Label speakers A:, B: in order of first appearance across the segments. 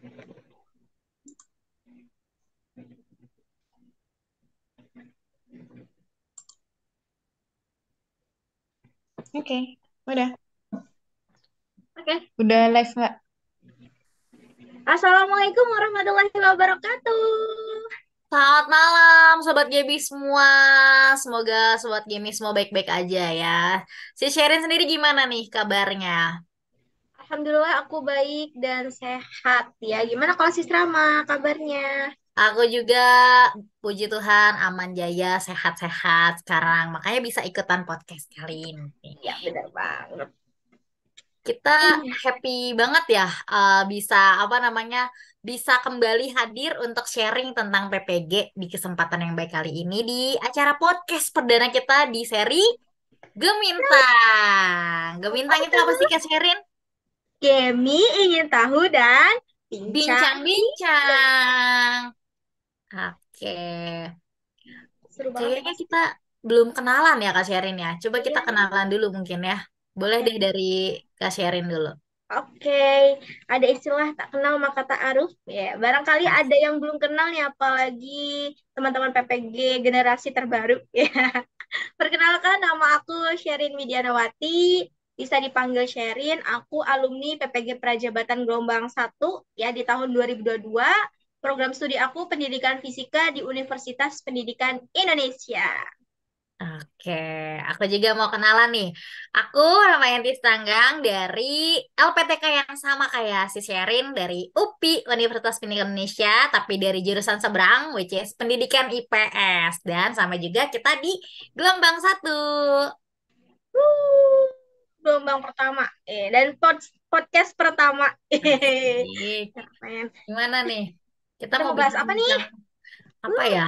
A: Oke, udah.
B: Oke.
A: Udah live nggak?
B: Assalamualaikum warahmatullahi wabarakatuh.
C: Selamat malam Sobat Gaby semua. Semoga Sobat Gaby semua baik-baik aja ya. Si Sherin sendiri gimana nih kabarnya?
B: Alhamdulillah aku baik dan sehat ya. Gimana kalau Sis Rama kabarnya?
C: Aku juga puji Tuhan aman jaya sehat-sehat sekarang. Makanya bisa ikutan podcast kali ini.
B: Ya benar banget.
C: Kita happy banget ya bisa apa namanya bisa kembali hadir untuk sharing tentang PPG di kesempatan yang baik kali ini di acara podcast perdana kita di seri Gemintang. Gemintang
B: Apa
C: itu apa sih
B: tuh?
C: Kak Sherin?
B: Gemi ingin tahu dan bincang.
C: Bincang-bincang. Oke.
B: Seru banget ya
C: Kayaknya
B: pasti.
C: kita belum kenalan ya Kak Sherin ya. Coba kita
B: Iya.
C: kenalan dulu mungkin ya. Boleh
B: Oke.
C: deh dari Kak Sherin dulu.
B: Oke, ada istilah tak kenal maka tak aruf. Ya, barangkali
C: As-
B: ada yang belum kenal nih, apalagi teman-teman PPG generasi terbaru. Ya, perkenalkan nama aku Sherin Widianawati, bisa dipanggil Sherin. Aku alumni PPG Prajabatan Gelombang 1 ya di tahun 2022. Program studi aku Pendidikan Fisika di Universitas Pendidikan Indonesia.
C: Oke, aku juga mau kenalan nih. Aku nama Yanti Tanggang dari LPTK yang sama kayak si Sherin dari UPI Universitas Pendidikan Indonesia, tapi dari jurusan seberang, which is Pendidikan IPS. Dan sama juga kita di gelombang satu.
B: Wuh, gelombang pertama. Dan podcast pertama.
C: Asik.
B: Keren.
C: Gimana nih? Kita
B: Kita
C: mau
B: mau bahas apa nih?
C: bincang-bincang apa ya?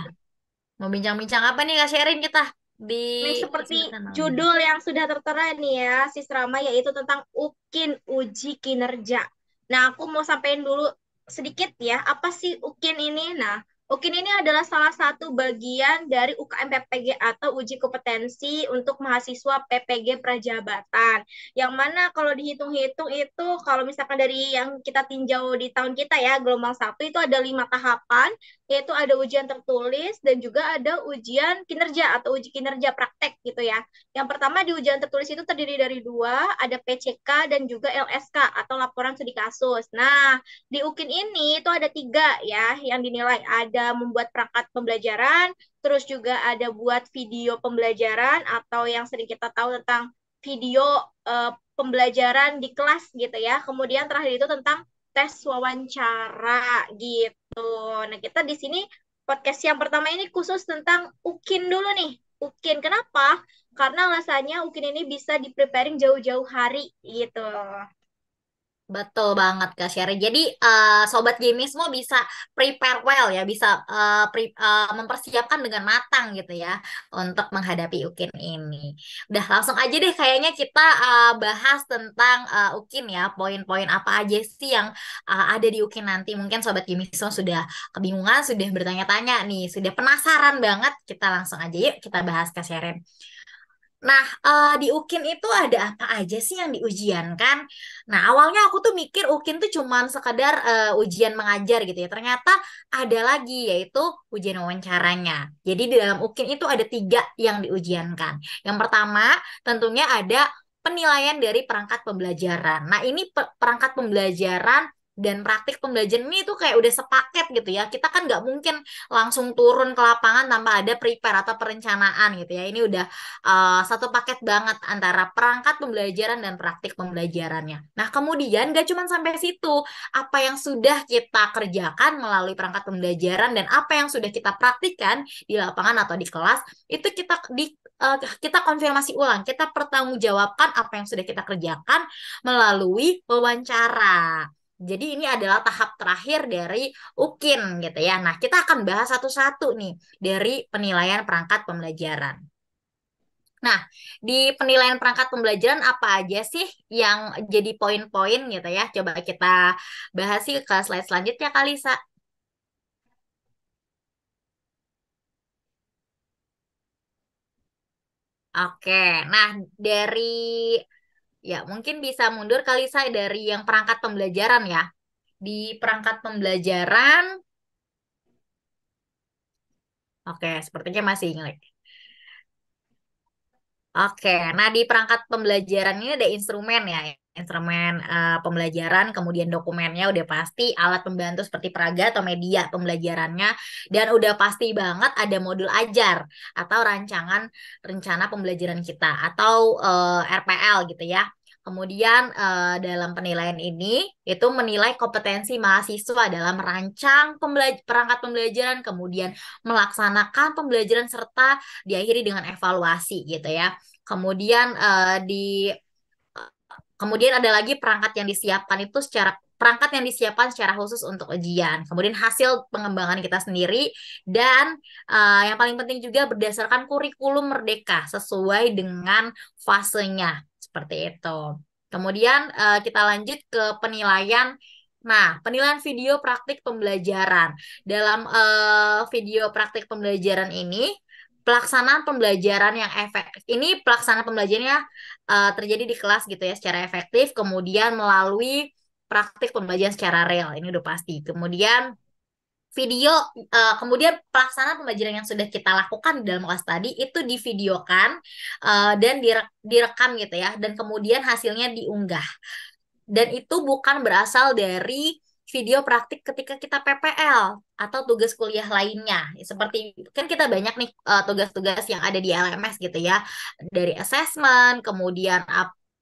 C: Mau bincang-bincang apa nih Kak Sherin kita di
B: Nah, seperti
C: kesempatan malam ini?
B: judul yang sudah tertera nih ya, Sis Rama, yaitu tentang UKIN, uji kinerja. Nah, aku mau sampaikan dulu sedikit ya, apa sih UKIN ini? Nah, UKIN ini adalah salah satu bagian dari UKM PPG atau uji kompetensi untuk mahasiswa PPG Prajabatan. Yang mana kalau dihitung-hitung itu, kalau misalkan dari yang kita tinjau di tahun kita ya, gelombang satu itu ada 5 tahapan, yaitu ada ujian tertulis dan juga ada ujian kinerja atau uji kinerja praktek gitu ya. Yang pertama di ujian tertulis itu terdiri dari dua, ada PCK dan juga LSK atau laporan studi kasus. Nah, di UKIN ini itu ada tiga ya yang dinilai. Ada membuat perangkat pembelajaran, terus juga ada buat video pembelajaran atau yang sering kita tahu tentang video pembelajaran di kelas gitu ya. Kemudian terakhir itu tentang tes wawancara gitu. Nah, kita di sini podcast yang pertama ini khusus tentang UKIN dulu nih. UKIN kenapa? Karena alasannya UKIN ini bisa di preparing jauh-jauh hari gitu.
C: Betul banget Kak Sherry. Jadi Sobat Gaming semua bisa prepare well ya, bisa mempersiapkan dengan matang gitu ya untuk menghadapi UKIN ini. Udah langsung aja deh kayaknya kita bahas tentang UKIN ya, poin-poin apa aja sih yang ada di UKIN nanti. Mungkin Sobat Gaming semua sudah kebingungan, sudah bertanya-tanya nih, sudah penasaran banget. Kita langsung aja yuk kita bahas Kak Sherry. Nah, di UKIN itu ada apa aja sih yang diujiankan? Nah, awalnya aku tuh mikir UKIN tuh cuman sekadar ujian mengajar gitu ya. Ternyata ada lagi, yaitu ujian wawancaranya. Jadi di dalam UKIN itu ada tiga yang diujiankan. Yang pertama, tentunya ada penilaian dari perangkat pembelajaran. Nah, ini perangkat pembelajaran dan praktik pembelajaran ini tuh kayak udah sepaket gitu ya. Kita kan nggak mungkin langsung turun ke lapangan tanpa ada prepare atau perencanaan gitu ya. Ini udah satu paket banget antara perangkat pembelajaran dan praktik pembelajarannya. Nah, kemudian gak cuma sampai situ, apa yang sudah kita kerjakan melalui perangkat pembelajaran dan apa yang sudah kita praktikkan di lapangan atau di kelas, itu kita konfirmasi ulang, kita pertanggungjawabkan apa yang sudah kita kerjakan melalui wawancara. Jadi ini adalah tahap terakhir dari UKIN gitu ya. Nah, kita akan bahas satu-satu nih dari penilaian perangkat pembelajaran. Nah, di penilaian perangkat pembelajaran apa aja sih yang jadi poin-poin gitu ya? Coba kita bahas sih ke slide selanjutnya kali, Sa. Oke, nah dari ya mungkin bisa mundur kali, Sa, dari yang perangkat pembelajaran ya. Di perangkat pembelajaran, oke, sepertinya masih ingat. Oke, nah di perangkat pembelajaran ini ada instrumen ya, instrumen pembelajaran, kemudian dokumennya udah pasti, alat pembantu seperti peraga atau media pembelajarannya, dan udah pasti banget ada modul ajar atau rancangan rencana pembelajaran kita atau RPL gitu ya. Kemudian dalam penilaian ini itu menilai kompetensi mahasiswa dalam merancang perangkat pembelajaran, kemudian melaksanakan pembelajaran serta diakhiri dengan evaluasi gitu ya. Kemudian kemudian ada lagi perangkat yang disiapkan secara khusus untuk ujian. Kemudian hasil pengembangan kita sendiri dan yang paling penting juga berdasarkan kurikulum merdeka sesuai dengan fasenya seperti itu. Kemudian kita lanjut ke penilaian. Nah, penilaian video praktik pembelajaran. Dalam video praktik pembelajaran ini pelaksanaan pembelajaran yang efektif. Ini pelaksanaan pembelajarannya terjadi di kelas gitu ya secara efektif, kemudian melalui praktik pembelajaran secara real. Ini udah pasti. Kemudian video, kemudian pelaksanaan pembelajaran yang sudah kita lakukan di dalam kelas tadi itu divideokan dan direkam gitu ya, dan kemudian hasilnya diunggah. Dan itu bukan berasal dari video praktik ketika kita PPL atau tugas kuliah lainnya. Seperti kan kita banyak nih tugas-tugas yang ada di LMS gitu ya. Dari assessment, kemudian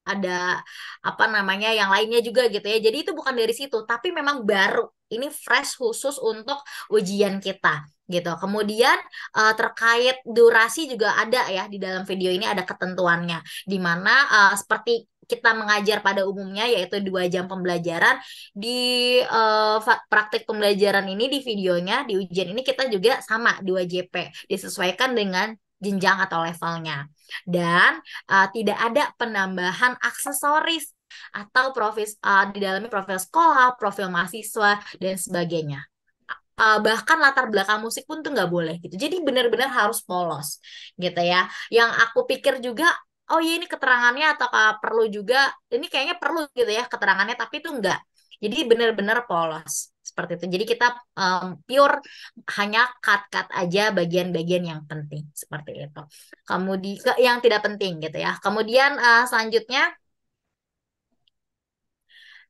C: ada apa namanya yang lainnya juga gitu ya. Jadi itu bukan dari situ, tapi memang baru. Ini fresh khusus untuk ujian kita gitu. Kemudian terkait durasi juga ada ya di dalam video ini ada ketentuannya di mana seperti kita mengajar pada umumnya yaitu 2 jam pembelajaran di praktik pembelajaran ini di videonya di ujian ini kita juga sama 2 JP disesuaikan dengan jenjang atau levelnya dan tidak ada penambahan aksesoris atau di dalamnya profil sekolah, profil mahasiswa dan sebagainya. Bahkan latar belakang musik pun tuh nggak boleh gitu. Jadi benar-benar harus polos gitu ya. Yang aku pikir juga, oh iya ini keterangannya atau perlu juga, ini kayaknya perlu gitu ya keterangannya, tapi itu enggak. Jadi benar-benar polos seperti itu. Jadi kita pure hanya cut-cut aja bagian-bagian yang penting seperti itu. Kemudian yang tidak penting gitu ya. Kemudian selanjutnya.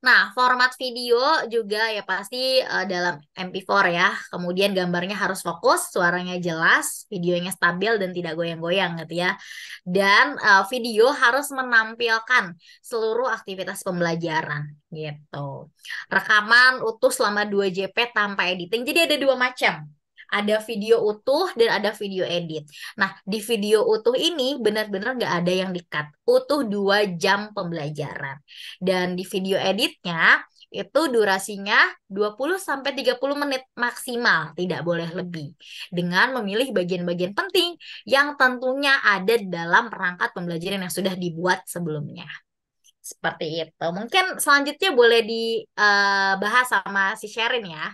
C: Nah, format video juga ya pasti dalam MP4 ya. Kemudian gambarnya harus fokus, suaranya jelas, videonya stabil dan tidak goyang-goyang gitu ya. Dan video harus menampilkan seluruh aktivitas pembelajaran gitu. Rekaman utuh selama 2 JP tanpa editing. Jadi ada 2 macam. Ada video utuh dan ada video edit. Nah, di video utuh ini benar-benar nggak ada yang di-cut. Utuh 2 jam pembelajaran. Dan di video editnya itu durasinya 20-30 menit maksimal, tidak boleh lebih. Dengan memilih bagian-bagian penting yang tentunya ada dalam perangkat pembelajaran yang sudah dibuat sebelumnya. Seperti itu. Mungkin selanjutnya boleh dibahas sama si Sherin ya.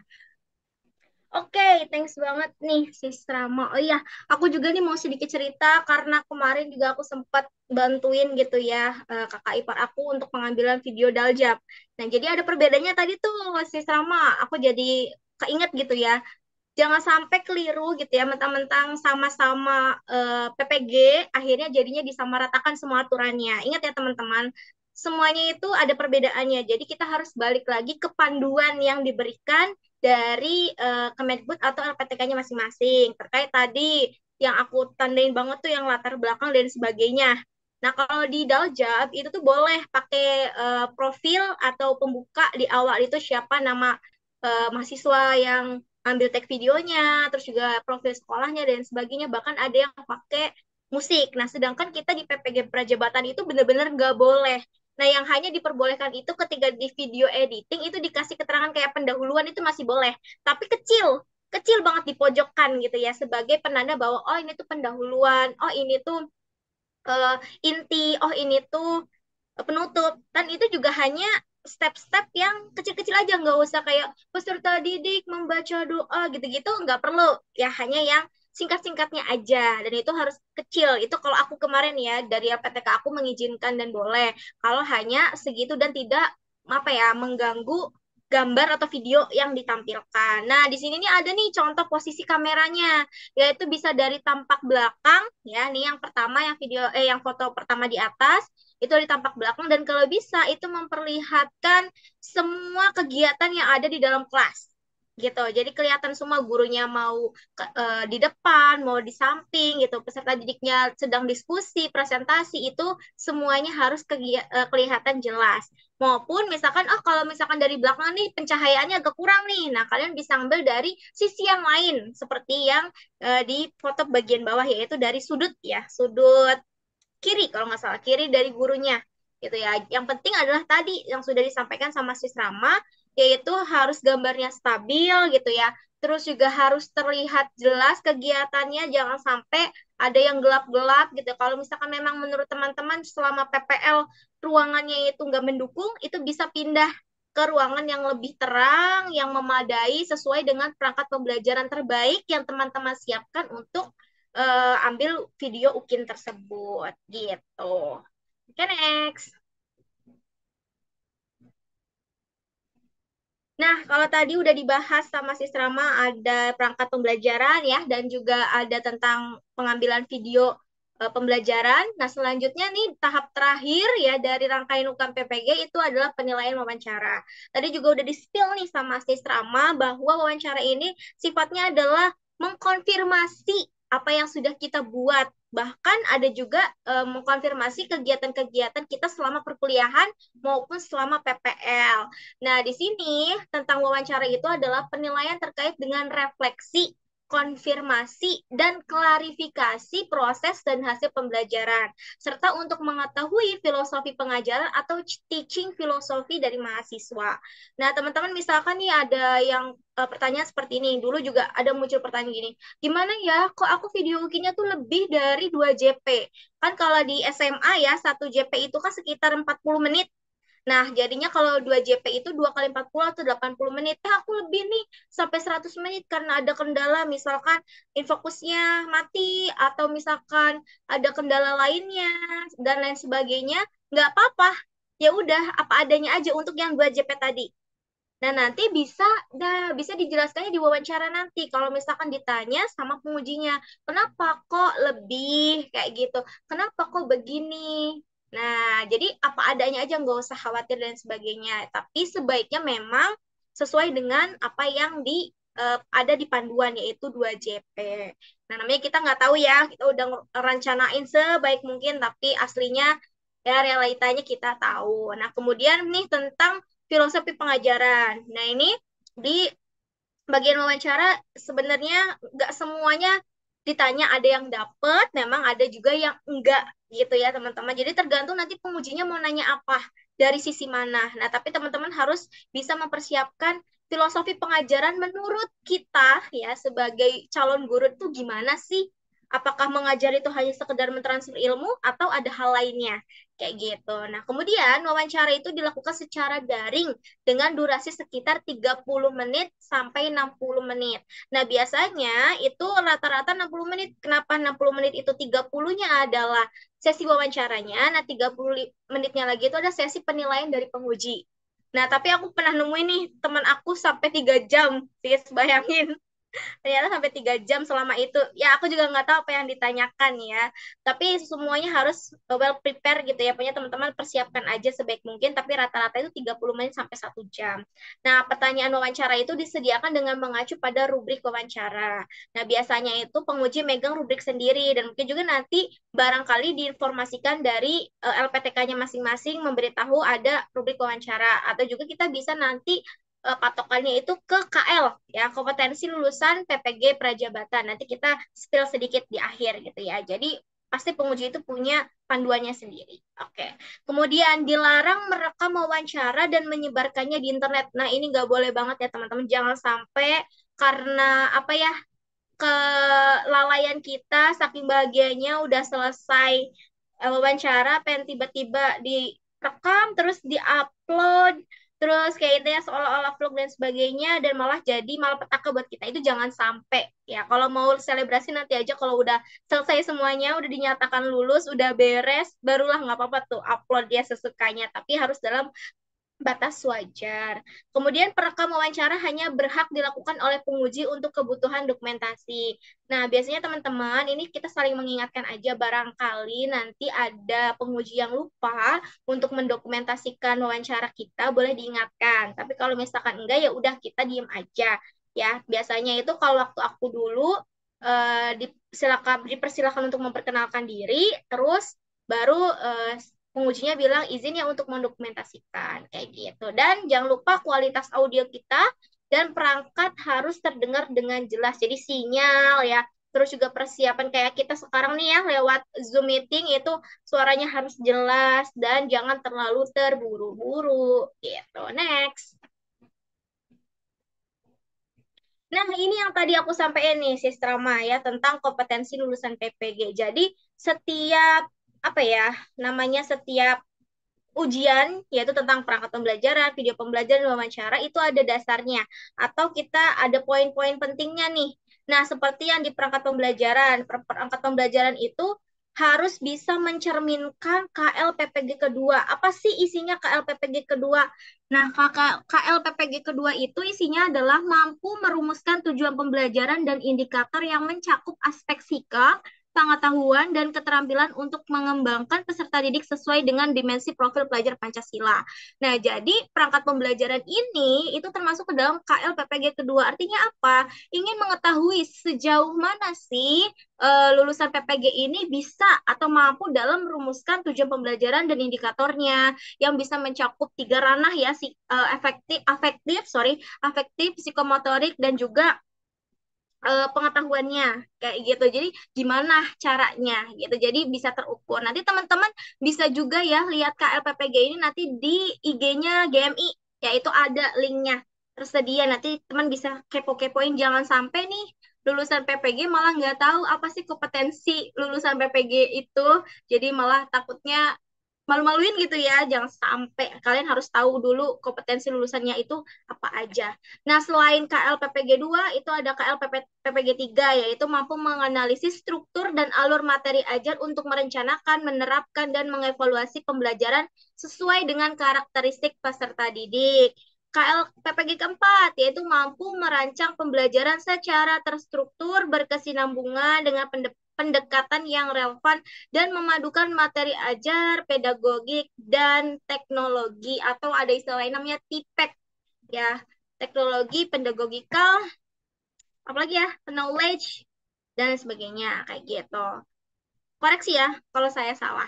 B: Oke, thanks banget nih Sis Rama. Oh iya, aku juga nih mau sedikit cerita karena kemarin juga aku sempat bantuin gitu ya kakak ipar aku untuk pengambilan video daljab. Nah, jadi ada perbedaannya tadi tuh Sis Rama. Aku jadi keinget gitu ya. Jangan sampai keliru gitu ya, mentang-mentang sama-sama PPG, akhirnya jadinya disamaratakan semua aturannya. Ingat ya teman-teman, semuanya itu ada perbedaannya. Jadi kita harus balik lagi ke panduan yang diberikan dari Kemendikbud atau LPTK-nya masing-masing. Terkait tadi yang aku tandain banget tuh yang latar belakang dan sebagainya. Nah, kalau di Daljab itu tuh boleh pakai profil atau pembuka di awal itu siapa nama mahasiswa yang ambil tag videonya, terus juga profil sekolahnya dan sebagainya. Bahkan ada yang pakai musik. Nah, sedangkan kita di PPG Prajabatan itu benar-benar nggak boleh. Nah, yang hanya diperbolehkan itu ketika di video editing itu dikasih keterangan kayak pendahuluan itu masih boleh. Tapi kecil, kecil banget di pojokan gitu ya, sebagai penanda bahwa oh ini tuh pendahuluan, oh ini tuh inti, oh ini tuh penutup. Dan itu juga hanya step-step yang kecil-kecil aja, nggak usah kayak peserta didik membaca doa gitu-gitu, nggak perlu. Ya hanya yang singkat-singkatnya aja, dan itu harus kecil. Itu kalau aku kemarin ya, dari LPTK aku mengizinkan dan boleh. Kalau hanya segitu dan tidak apa ya mengganggu gambar atau video yang ditampilkan. Nah, di sini nih ada nih contoh posisi kameranya, yaitu bisa dari tampak belakang, ya, nih yang pertama, yang video, yang foto pertama di atas, itu di tampak belakang, dan kalau bisa itu memperlihatkan semua kegiatan yang ada di dalam kelas gitu. Jadi kelihatan semua gurunya mau di depan, mau di samping gitu. Peserta didiknya sedang diskusi, presentasi itu semuanya harus kelihatan jelas. Maupun misalkan kalau misalkan dari belakang nih pencahayaannya agak kurang nih. Nah, kalian bisa ambil dari sisi yang lain seperti yang di foto bagian bawah, yaitu dari sudut ya, sudut kiri kalau nggak salah, kiri dari gurunya gitu ya. Yang penting adalah tadi yang sudah disampaikan sama Sis Rama, yaitu harus gambarnya stabil gitu ya. Terus juga harus terlihat jelas kegiatannya, jangan sampai ada yang gelap-gelap gitu. Kalau misalkan memang menurut teman-teman selama PPL ruangannya itu nggak mendukung, itu bisa pindah ke ruangan yang lebih terang, yang memadai sesuai dengan perangkat pembelajaran terbaik yang teman-teman siapkan untuk ambil video UKIN tersebut gitu. Oke, next. Nah, kalau tadi udah dibahas sama Sis Rama, ada perangkat pembelajaran ya, dan juga ada tentang pengambilan video pembelajaran. Nah, selanjutnya nih tahap terakhir ya dari rangkaian UKAM PPG itu adalah penilaian wawancara. Tadi juga udah di-spill nih sama Sis Rama bahwa wawancara ini sifatnya adalah mengkonfirmasi apa yang sudah kita buat. Bahkan ada juga mengkonfirmasi kegiatan-kegiatan kita selama perkuliahan maupun selama PPL. Nah, di sini tentang wawancara itu adalah penilaian terkait dengan refleksi, konfirmasi, dan klarifikasi proses dan hasil pembelajaran, serta untuk mengetahui filosofi pengajaran atau teaching filosofi dari mahasiswa. Nah, teman-teman misalkan nih ada yang pertanyaan seperti ini, dulu juga ada muncul pertanyaan gini, gimana ya kok aku video ukinya tuh lebih dari 2 JP? Kan kalau di SMA ya, 1 JP itu kan sekitar 40 menit. Nah, jadinya kalau 2 JP itu 2 kali 40 atau 80 menit. Aku lebih nih sampai 100 menit karena ada kendala, misalkan infokusnya mati, atau misalkan ada kendala lainnya, dan lain sebagainya. Nggak apa-apa. Ya udah, apa adanya aja untuk yang 2 JP tadi. Nah, nanti bisa dijelaskannya di wawancara nanti. Kalau misalkan ditanya sama pengujinya, kenapa kok lebih kayak gitu? Kenapa kok begini? Nah, jadi apa adanya aja, nggak usah khawatir dan sebagainya. Tapi sebaiknya memang sesuai dengan apa yang ada di panduan, yaitu 2 JP. Nah, namanya kita nggak tahu ya, kita udah rencanain sebaik mungkin, tapi aslinya ya realitanya kita tahu. Nah, kemudian nih tentang filosofi pengajaran. Nah, ini di bagian wawancara sebenarnya nggak semuanya ditanya, ada yang dapet, memang ada juga yang enggak gitu ya teman-teman. Jadi tergantung nanti pengujinya mau nanya apa, dari sisi mana. Nah, tapi teman-teman harus bisa mempersiapkan filosofi pengajaran menurut kita ya sebagai calon guru itu gimana sih? Apakah mengajar itu hanya sekedar mentransfer ilmu atau ada hal lainnya? Kayak gitu. Nah, kemudian wawancara itu dilakukan secara daring dengan durasi sekitar 30 menit sampai 60 menit. Nah, biasanya itu rata-rata 60 menit. Kenapa 60 menit itu 30-nya adalah sesi wawancaranya, nah 30 menitnya lagi itu ada sesi penilaian dari penguji. Nah, tapi aku pernah nemuin nih teman aku sampai 3 jam, sih bayangin. Ternyata sampai 3 jam selama itu. Ya, aku juga nggak tahu apa yang ditanyakan ya. Tapi semuanya harus well prepare gitu ya. Punya teman-teman persiapkan aja sebaik mungkin. Tapi rata-rata itu 30 menit sampai 1 jam. Nah, pertanyaan wawancara itu disediakan dengan mengacu pada rubrik wawancara. Nah, biasanya itu penguji megang rubrik sendiri. Dan mungkin juga nanti barangkali diinformasikan dari LPTK-nya masing-masing memberitahu ada rubrik wawancara. Atau juga kita bisa nanti patokannya itu ke KL ya, kompetensi lulusan PPG Prajabatan. Nanti kita spill sedikit di akhir gitu ya. Jadi pasti penguji itu punya panduannya sendiri. Oke. Kemudian dilarang merekam wawancara dan menyebarkannya di internet. Nah, ini nggak boleh banget ya teman-teman. Jangan sampai karena apa ya, kelalaian kita saking bahagianya udah selesai wawancara, pengen tiba-tiba direkam terus diupload, terus kayak itu ya seolah-olah vlog dan sebagainya, dan malah jadi malapetaka buat kita. Itu jangan sampai ya. Kalau mau selebrasi nanti aja kalau udah selesai semuanya, udah dinyatakan lulus, udah beres, barulah nggak apa-apa tuh upload ya sesukanya, tapi harus dalam batas wajar. Kemudian perekam wawancara hanya berhak dilakukan oleh penguji untuk kebutuhan dokumentasi. Nah, biasanya teman-teman ini kita saling mengingatkan aja barangkali nanti ada penguji yang lupa untuk mendokumentasikan wawancara kita, boleh diingatkan. Tapi kalau misalkan enggak ya udah kita diem aja ya. Biasanya itu kalau waktu aku dulu dipersilakan untuk memperkenalkan diri, terus baru pengujinya bilang izin ya untuk mendokumentasikan kayak gitu. Dan jangan lupa kualitas audio kita dan perangkat harus terdengar dengan jelas. Jadi sinyal ya, terus juga persiapan kayak kita sekarang nih ya lewat Zoom meeting itu suaranya harus jelas dan jangan terlalu terburu-buru gitu. Next. Nah, ini yang tadi aku sampaikan nih, Sistrama ya, tentang kompetensi lulusan PPG. Jadi, setiap apa ya, namanya setiap ujian yaitu tentang perangkat pembelajaran, video pembelajaran, wawancara itu ada dasarnya atau kita ada poin-poin pentingnya nih. Nah, seperti yang di perangkat pembelajaran, perangkat pembelajaran itu harus bisa mencerminkan KLPPG kedua. Apa sih isinya KLPPG kedua? Nah, KLPPG kedua itu isinya adalah mampu merumuskan tujuan pembelajaran dan indikator yang mencakup aspek sikap, pengetahuan dan keterampilan untuk mengembangkan peserta didik sesuai dengan dimensi profil pelajar Pancasila. Nah, jadi perangkat pembelajaran ini itu termasuk ke dalam KLPPG kedua. Artinya apa? Ingin mengetahui sejauh mana sih lulusan PPG ini bisa atau mampu dalam merumuskan tujuan pembelajaran dan indikatornya yang bisa mencakup tiga ranah ya, afektif, psikomotorik dan juga pengetahuannya kayak gitu. Jadi gimana caranya gitu. Jadi bisa terukur. Nanti teman-teman bisa juga ya lihat KLPPG ini nanti di IG-nya GMI, yaitu ada linknya tersedia. Nanti teman bisa kepo-kepoin. Jangan sampai nih lulusan PPG malah nggak tahu apa sih kompetensi lulusan PPG itu. Jadi malah takutnya malu-maluin gitu ya. Jangan sampai kalian harus tahu dulu kompetensi lulusannya itu apa aja. Nah, selain KLPPG 2 itu ada KLPPG 3 yaitu mampu menganalisis struktur dan alur materi ajar untuk merencanakan, menerapkan dan mengevaluasi pembelajaran sesuai dengan karakteristik peserta didik. KLPPG keempat yaitu mampu merancang pembelajaran secara terstruktur, berkesinambungan dengan pendekatan yang relevan dan memadukan materi ajar, pedagogik, dan teknologi atau ada istilah lain namanya TPEK ya, teknologi, pedagogikal, apalagi ya, knowledge, dan sebagainya kayak gitu. Koreksi ya kalau saya salah.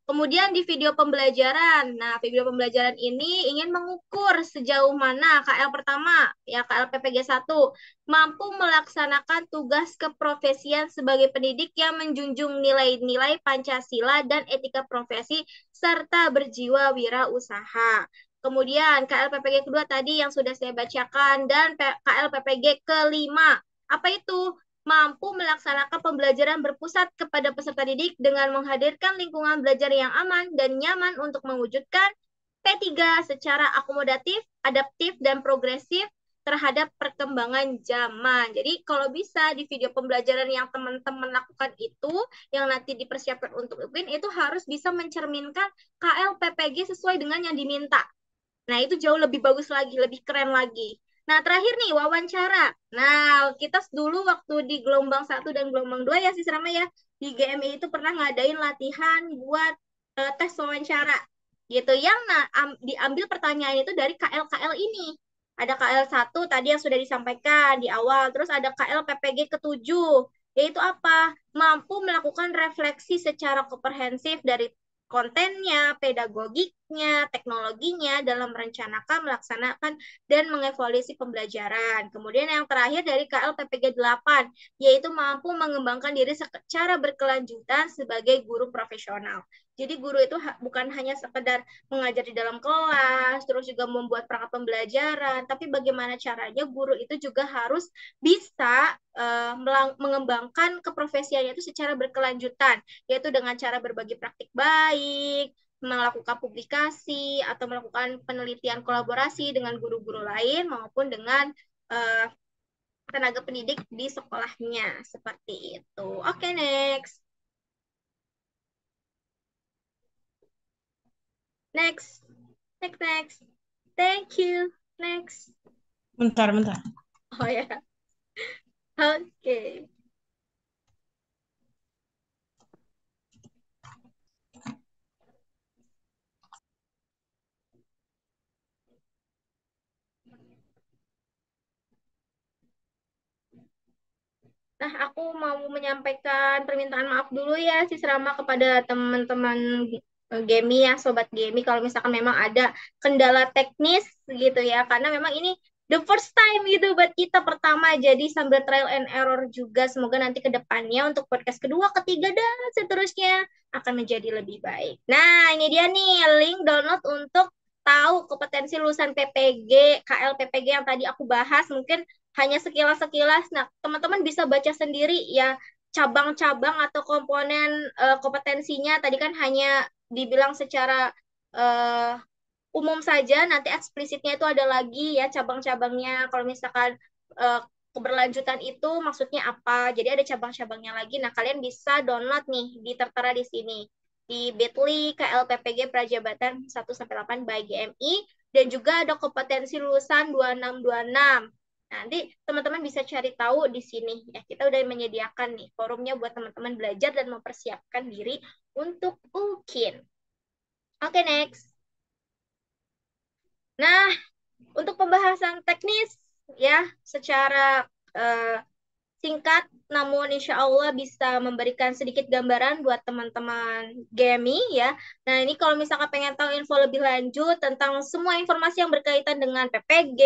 B: Kemudian di video pembelajaran. Nah, video pembelajaran ini ingin mengukur sejauh mana KL pertama, ya KLPPG 1, mampu melaksanakan tugas keprofesian sebagai pendidik yang menjunjung nilai-nilai Pancasila dan etika profesi serta berjiwa wirausaha. Kemudian KLPPG kedua tadi yang sudah saya bacakan dan KLPPG kelima. Apa itu? Mampu melaksanakan pembelajaran berpusat kepada peserta didik dengan menghadirkan lingkungan belajar yang aman dan nyaman untuk mewujudkan P3 secara akomodatif, adaptif, dan progresif terhadap perkembangan zaman. Jadi kalau bisa di video pembelajaran yang teman-teman lakukan itu, yang nanti dipersiapkan untuk UPIN, itu harus bisa mencerminkan KLPPG sesuai dengan yang diminta. Nah, itu jauh lebih bagus lagi, lebih keren lagi. Nah, terakhir nih, wawancara. Nah, kita dulu waktu di gelombang 1 dan gelombang 2 ya, Sis Rama ya, di GMI itu pernah ngadain latihan buat tes wawancara. Gitu, yang diambil pertanyaan itu dari KL-KL ini. Ada KL 1 tadi yang sudah disampaikan di awal, terus ada KL-PPG ke-7, yaitu apa? Mampu melakukan refleksi secara komprehensif dari kontennya, pedagogiknya, teknologinya dalam merencanakan, melaksanakan, dan mengevaluasi pembelajaran. Kemudian yang terakhir dari KLPPG 8, yaitu mampu mengembangkan diri secara berkelanjutan sebagai guru profesional. Jadi guru itu bukan hanya sekedar mengajar di dalam kelas, terus juga membuat perangkat pembelajaran, tapi bagaimana caranya guru itu juga harus bisa mengembangkan keprofesiannya itu secara berkelanjutan, yaitu dengan cara berbagi praktik baik, melakukan publikasi, atau melakukan penelitian kolaborasi dengan guru-guru lain maupun dengan uh, tenaga pendidik di sekolahnya. Seperti itu. Oke, next. Next. Next, next. Thank you. Next.
A: Bentar, bentar.
B: Oh ya. Oke. Nah, aku mau menyampaikan permintaan maaf dulu ya, Sis Rama, kepada teman-teman Gemi ya, Sobat Gemi, kalau misalkan memang ada kendala teknis gitu ya, karena memang ini the first time gitu buat kita pertama, jadi sambil trial and error juga, semoga nanti ke depannya untuk podcast kedua, ketiga, dan seterusnya akan menjadi lebih baik. Nah, ini dia nih, link download untuk tahu kompetensi lulusan PPG, KL PPG yang tadi aku bahas, mungkin hanya sekilas-sekilas. Nah, teman-teman bisa baca sendiri ya cabang-cabang atau komponen kompetensinya. Tadi kan hanya dibilang secara eh, umum saja, nanti eksplisitnya itu ada lagi ya cabang-cabangnya. Kalau misalkan eh, keberlanjutan itu maksudnya apa? Jadi ada cabang-cabangnya lagi. Nah, kalian bisa download nih, tertera di sini di Bitly KLPPG Prajabatan 1-8 by GMI dan juga ada kompetensi lulusan 2626. Nanti teman-teman bisa cari tahu di sini ya. Kita udah menyediakan nih forumnya buat teman-teman belajar dan mempersiapkan diri untuk UKIN. Oke, next. Nah, untuk pembahasan teknis ya secara eh, singkat, namun insya Allah bisa memberikan sedikit gambaran buat teman-teman GMI ya. Nah, ini kalau misalkan pengen tahu info lebih lanjut tentang semua informasi yang berkaitan dengan PPG,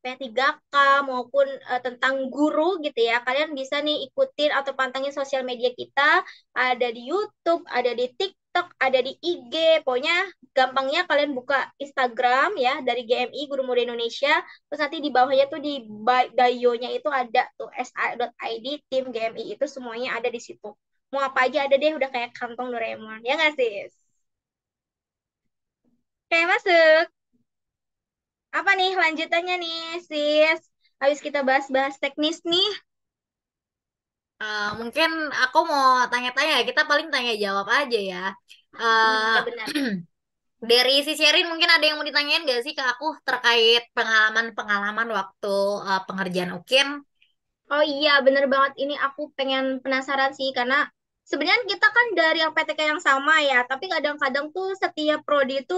B: P3K, maupun tentang guru gitu ya, kalian bisa nih ikutin atau pantengin sosial media kita, ada di YouTube, ada di TikTok, ada di IG, pokoknya gampangnya kalian buka Instagram ya dari GMI Guru Muda Indonesia. Terus nanti di bawahnya tuh di bio-nya itu ada tuh sa.id tim GMI itu semuanya ada di situ. Mau apa aja ada deh udah kayak kantong Doraemon. Ya nggak sis? Oke masuk. Apa nih lanjutannya nih sis? Habis kita bahas-bahas teknis nih.
C: Mungkin aku mau tanya-tanya, kita paling tanya jawab aja ya. Eh,
B: Ya benar.
C: dari si Sherin mungkin ada yang mau ditanyain gak sih ke aku terkait pengalaman-pengalaman waktu pengerjaan UKIN?
B: Oh iya, bener banget. Ini aku pengen penasaran sih, karena sebenarnya kita kan dari LPTK yang sama ya, tapi kadang-kadang tuh setiap prodi itu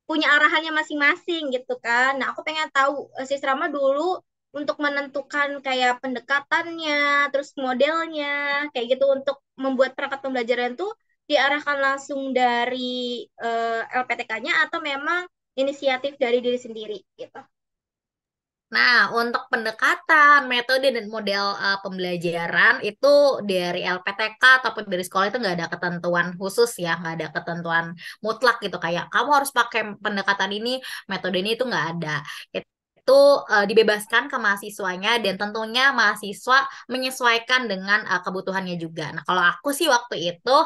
B: punya arahannya masing-masing gitu kan. Nah, aku pengen tahu, Sis Rama dulu untuk menentukan kayak pendekatannya, terus modelnya, kayak gitu untuk membuat perangkat pembelajaran tuh diarahkan langsung dari LPTK-nya atau memang inisiatif dari diri sendiri gitu.
C: Nah, untuk pendekatan, metode dan model pembelajaran itu dari LPTK ataupun dari sekolah itu nggak ada ketentuan khusus ya, nggak ada ketentuan mutlak gitu kayak kamu harus pakai pendekatan ini, metode ini itu nggak ada. Itu dibebaskan ke mahasiswanya dan tentunya mahasiswa menyesuaikan dengan kebutuhannya juga. Nah, kalau aku sih waktu itu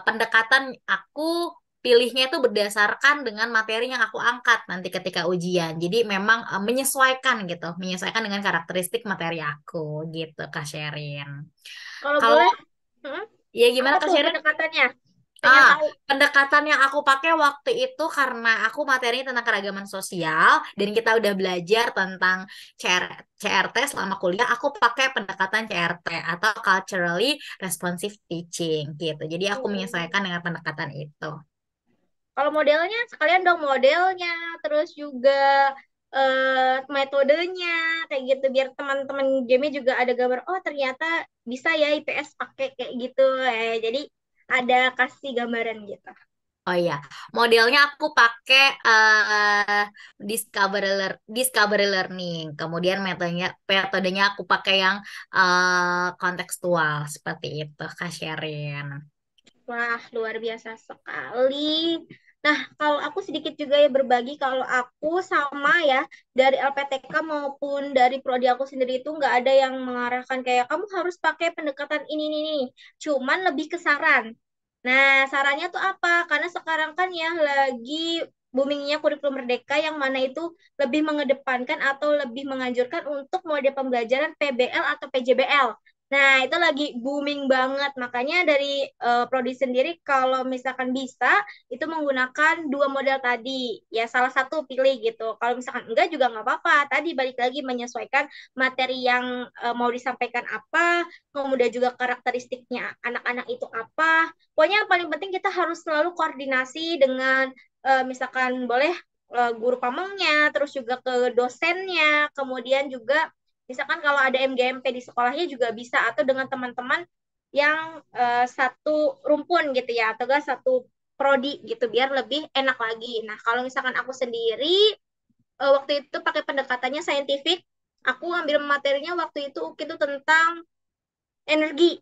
C: pendekatan aku pilihnya itu berdasarkan dengan materi yang aku angkat nanti ketika ujian. Jadi memang menyesuaikan gitu, menyesuaikan dengan karakteristik materi aku gitu, Kak Sherin.
B: Kalau
C: Kalau
B: boleh, hmm,
C: ya
B: apa
C: gimana Kak
B: tuh
C: Sherin?
B: pendekatannya? Pengen
C: Ah,
B: tahu.
C: pendekatan yang aku pakai waktu itu karena aku materinya tentang keragaman sosial dan kita udah belajar tentang CRT selama kuliah, aku pakai pendekatan CRT atau culturally responsive teaching gitu. Jadi aku menyesuaikan dengan pendekatan itu.
B: Kalau modelnya, sekalian dong modelnya, terus juga metodenya, kayak gitu, biar teman-teman game juga ada gambar, oh ternyata bisa ya IPS pakai kayak gitu. Jadi ada kasih gambaran gitu.
C: Oh iya, modelnya aku pakai discovery learning. Kemudian metodenya aku pakai yang kontekstual seperti itu, Kak Sherin.
B: Wah, luar biasa sekali. Nah, kalau aku sedikit juga ya berbagi, kalau aku sama ya, dari LPTK maupun dari prodi aku sendiri itu nggak ada yang mengarahkan kayak kamu harus pakai pendekatan ini, nih. Cuman lebih ke saran. Nah, sarannya tuh apa? Karena sekarang kan ya lagi boomingnya kurikulum merdeka yang mana itu lebih mengedepankan atau lebih menganjurkan untuk mode pembelajaran PBL atau PJBL. Nah, itu lagi booming banget. Makanya dari Prodi sendiri kalau misalkan bisa itu menggunakan dua model tadi. Ya salah satu pilih gitu. Kalau misalkan enggak juga nggak apa-apa. Tadi balik lagi menyesuaikan materi yang mau disampaikan apa, kemudian juga karakteristiknya anak-anak itu apa. Pokoknya yang paling penting kita harus selalu koordinasi dengan misalkan boleh guru pamongnya, terus juga ke dosennya, kemudian juga misalkan kalau ada MGMP di sekolahnya juga bisa atau dengan teman-teman yang satu rumpun gitu ya atau enggak satu prodi gitu biar lebih enak lagi. Nah, kalau misalkan aku sendiri waktu itu pakai pendekatannya saintifik, aku ambil materinya waktu itu UKI itu tentang energi.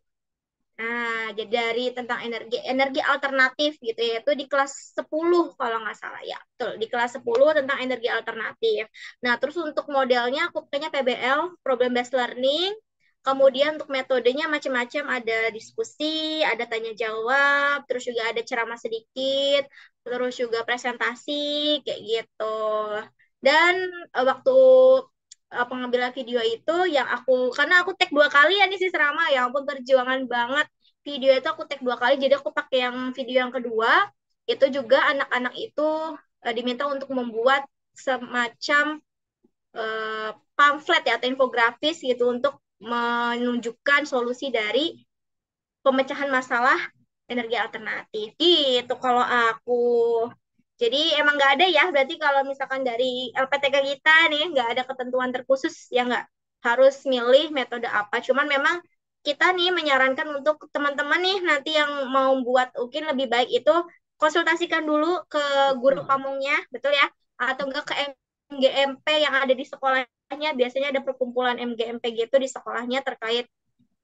B: Nah, jadi dari tentang energi energi alternatif gitu ya, itu di kelas 10 kalau nggak salah ya. Betul, di kelas 10 tentang energi alternatif. Nah, terus untuk modelnya aku pakainya PBL, problem based learning. Kemudian untuk metodenya macam-macam, ada diskusi, ada tanya jawab, terus juga ada ceramah sedikit, terus juga presentasi kayak gitu. Dan waktu pengambilan video itu yang karena aku tag 2 kali ya nih si Serama, ya ampun perjuangan banget. Video itu aku tag 2 kali, jadi aku pakai yang video yang kedua. Itu juga anak-anak itu diminta untuk membuat semacam pamflet ya atau infografis gitu untuk menunjukkan solusi dari pemecahan masalah energi alternatif. Gitu kalau aku. Jadi emang nggak ada ya, berarti kalau misalkan dari LPTK kita nih nggak ada ketentuan terkhusus ya nggak harus milih metode apa. Cuman memang kita nih menyarankan untuk teman-teman nih nanti yang mau buat UKIN lebih baik itu konsultasikan dulu ke guru
C: Betul.
B: pamongnya, betul ya? Atau enggak ke MGMP yang ada di sekolahnya. Biasanya ada perkumpulan MGMP gitu di sekolahnya terkait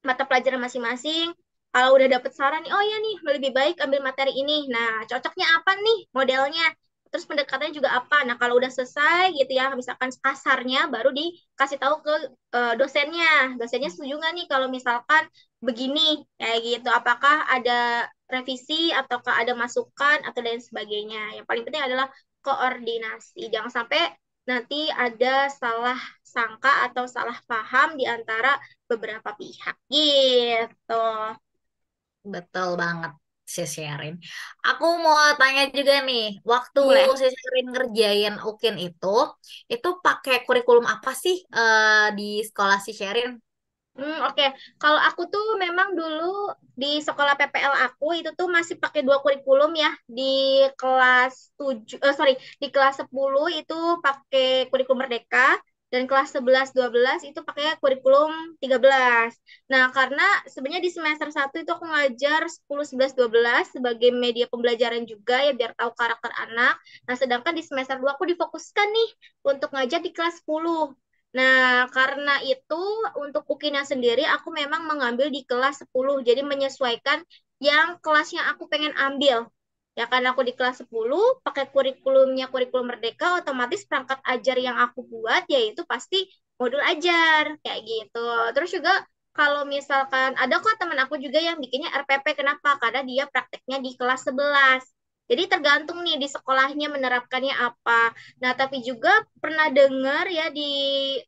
B: mata pelajaran masing-masing. Kalau udah dapet saran nih, oh ya nih lebih baik ambil materi ini. Nah, cocoknya apa nih modelnya? Terus pendekatannya juga apa? Nah, kalau udah selesai gitu ya, misalkan kasarnya baru dikasih tahu ke dosennya. Dosennya setuju nggak nih kalau misalkan begini kayak gitu? Apakah ada revisi ataukah ada masukan atau lain sebagainya? Yang paling penting adalah koordinasi. Jangan sampai nanti ada salah sangka atau salah paham di antara beberapa pihak gitu.
C: Betul banget si Sherin. Aku mau tanya juga nih, waktu
B: Boleh.
C: si Sherin ngerjain UKIN itu pakai kurikulum apa sih di sekolah si Sherin?
B: Oke. Kalau aku tuh memang dulu di sekolah PPL aku itu tuh masih pakai dua kurikulum ya. Di kelas 7, sorry, di kelas 10 itu pakai kurikulum Merdeka dan kelas 11 12 itu pakai kurikulum 13. Nah, karena sebenarnya di semester 1 itu aku ngajar 10 11 12 sebagai media pembelajaran juga ya biar tahu karakter anak. Nah, sedangkan di semester 2 aku difokuskan nih untuk ngajar di kelas 10. Nah, karena itu untuk UKINA sendiri aku memang mengambil di kelas 10. Jadi menyesuaikan yang kelas yang aku pengen ambil. Ya karena aku di kelas 10 pakai kurikulumnya kurikulum Merdeka, otomatis perangkat ajar yang aku buat yaitu pasti modul ajar kayak gitu. Terus juga kalau misalkan ada kok teman aku juga yang bikinnya RPP, kenapa? Karena dia prakteknya di kelas 11. Jadi tergantung nih di sekolahnya menerapkannya apa. Nah, tapi juga pernah dengar ya di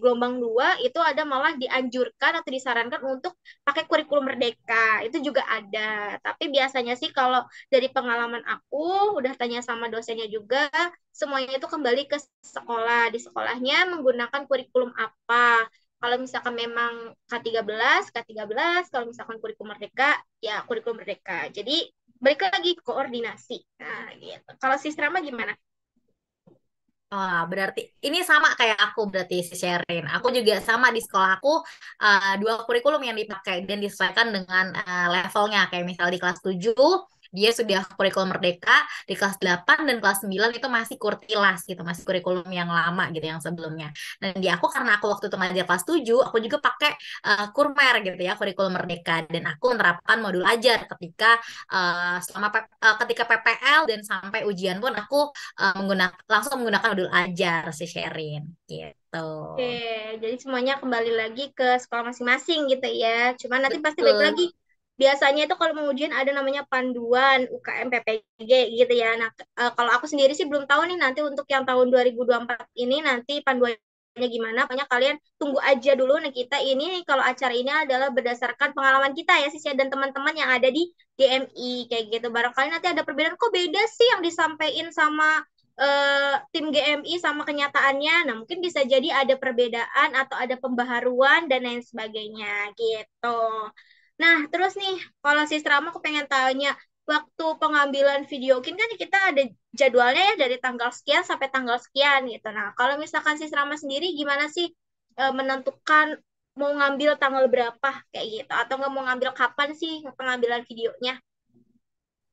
B: gelombang 2 itu ada malah dianjurkan atau disarankan untuk pakai kurikulum Merdeka. Itu juga ada. Tapi biasanya sih kalau dari pengalaman aku udah tanya sama dosennya juga, semuanya itu kembali ke sekolah. Di sekolahnya menggunakan kurikulum apa. Kalau misalkan memang K13, kalau misalkan kurikulum Merdeka, ya kurikulum Merdeka. Jadi balik lagi koordinasi. Nah, gitu. Kalau Sistrama gimana?
C: Wah, berarti ini sama kayak aku berarti si Sherin. Aku juga sama di sekolah aku dua kurikulum yang dipakai dan disesuaikan dengan levelnya. Kayak misal di kelas 7 dia sudah kurikulum Merdeka, di kelas 8 dan kelas 9 itu masih Kurtilas gitu, masih kurikulum yang lama gitu yang sebelumnya. Dan di aku karena aku waktu itu ngajar kelas 7 aku juga pakai Kurmer gitu ya, kurikulum Merdeka dan aku menerapkan modul ajar ketika ketika PPL dan sampai ujian pun aku langsung menggunakan modul ajar si Sherin gitu.
B: Oke, jadi semuanya kembali lagi ke sekolah masing-masing gitu ya. Cuman nanti pasti balik
C: Betul.
B: lagi. Biasanya itu kalau mau ujian ada namanya panduan UKM PPG gitu ya. Nah, kalau aku sendiri sih belum tahu nih nanti untuk yang tahun 2024 ini nanti panduannya gimana. Pokoknya kalian tunggu aja dulu. Nah, kita ini kalau acara ini adalah berdasarkan pengalaman kita ya, Sisya dan teman-teman yang ada di GMI kayak gitu. Barangkali nanti ada perbedaan, kok beda sih yang disampaikan sama tim GMI sama kenyataannya. Nah, mungkin bisa jadi ada perbedaan atau ada pembaharuan dan lain sebagainya gitu. Nah, terus nih, kalau Sis Rama aku pengen tanya, waktu pengambilan video kan kita ada jadwalnya ya dari tanggal sekian sampai tanggal sekian gitu. Nah, kalau misalkan Sis Rama sendiri gimana sih menentukan mau ngambil tanggal berapa kayak gitu atau nggak mau ngambil kapan sih pengambilan videonya?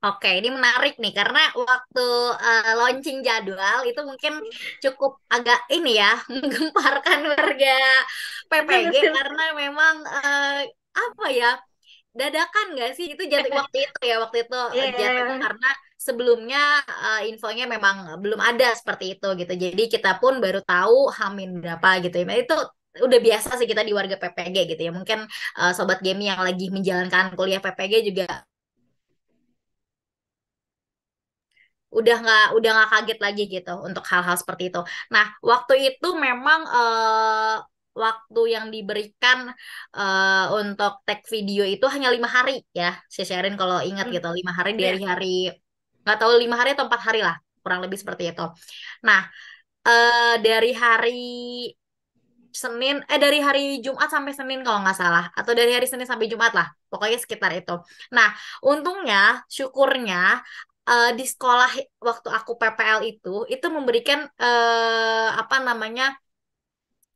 C: Oke, ini menarik nih karena waktu launching jadwal itu mungkin cukup agak ini ya menggemparkan warga PPG
B: Betul-betul.
C: karena memang apa ya dadakan nggak sih itu jatuh waktu itu jatuhnya
B: Iya.
C: karena sebelumnya infonya memang belum ada seperti itu gitu. Jadi kita pun baru tahu Hamin berapa gitu ya. Nah, itu udah biasa sih kita di warga PPG gitu ya. Mungkin sobat gaming yang lagi menjalankan kuliah PPG juga udah nggak kaget lagi gitu untuk hal-hal seperti itu. Nah, waktu itu memang waktu yang diberikan untuk tag video itu hanya 5 hari ya. Saya sharein kalau ingat
B: Hmm.
C: gitu, 5 hari
B: Iya.
C: dari hari nggak tahu 5 hari atau 4 hari lah, kurang lebih seperti itu. Nah, dari hari dari hari Jumat sampai Senin kalau nggak salah, atau dari hari Senin sampai Jumat lah, pokoknya sekitar itu. Nah, untungnya, syukurnya di sekolah waktu aku PPL itu memberikan apa namanya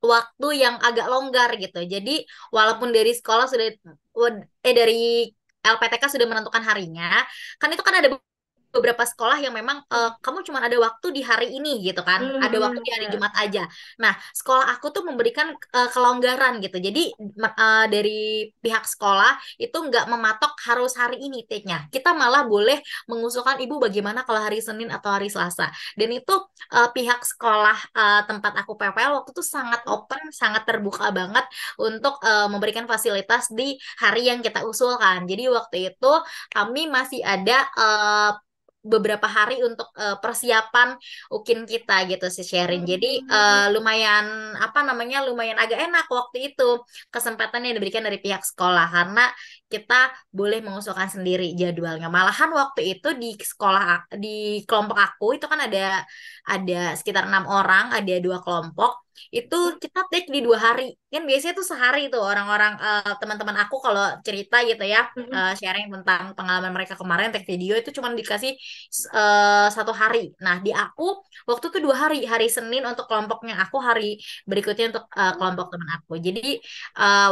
C: waktu yang agak longgar gitu. Jadi walaupun dari sekolah sudah dari LPTK sudah menentukan harinya, kan itu kan ada beberapa sekolah yang memang kamu cuma ada waktu di hari ini gitu kan, ada waktu di hari
B: Benar.
C: Jumat aja. Nah, sekolah aku tuh memberikan kelonggaran gitu. Jadi dari pihak sekolah itu nggak mematok harus hari ini take-nya. Kita malah boleh mengusulkan ibu bagaimana kalau hari Senin atau hari Selasa. Dan itu pihak sekolah tempat aku PPL waktu itu sangat open, sangat terbuka banget untuk memberikan fasilitas di hari yang kita usulkan. Jadi waktu itu kami masih ada beberapa hari untuk persiapan UKIN kita gitu sih sharing. Jadi lumayan apa namanya lumayan agak enak waktu itu kesempatan yang diberikan dari pihak sekolah karena kita boleh mengusulkan sendiri jadwalnya. Malahan waktu itu di sekolah di kelompok aku itu kan ada sekitar 6 orang, ada 2 kelompok. Itu kita take di 2 hari. Kan biasanya tuh sehari tuh orang-orang teman-teman aku kalau cerita gitu ya sharing tentang pengalaman mereka kemarin take video itu cuma dikasih 1 hari. Nah, di aku waktu itu 2 hari, hari Senin untuk kelompoknya aku, hari berikutnya untuk kelompok teman aku. Jadi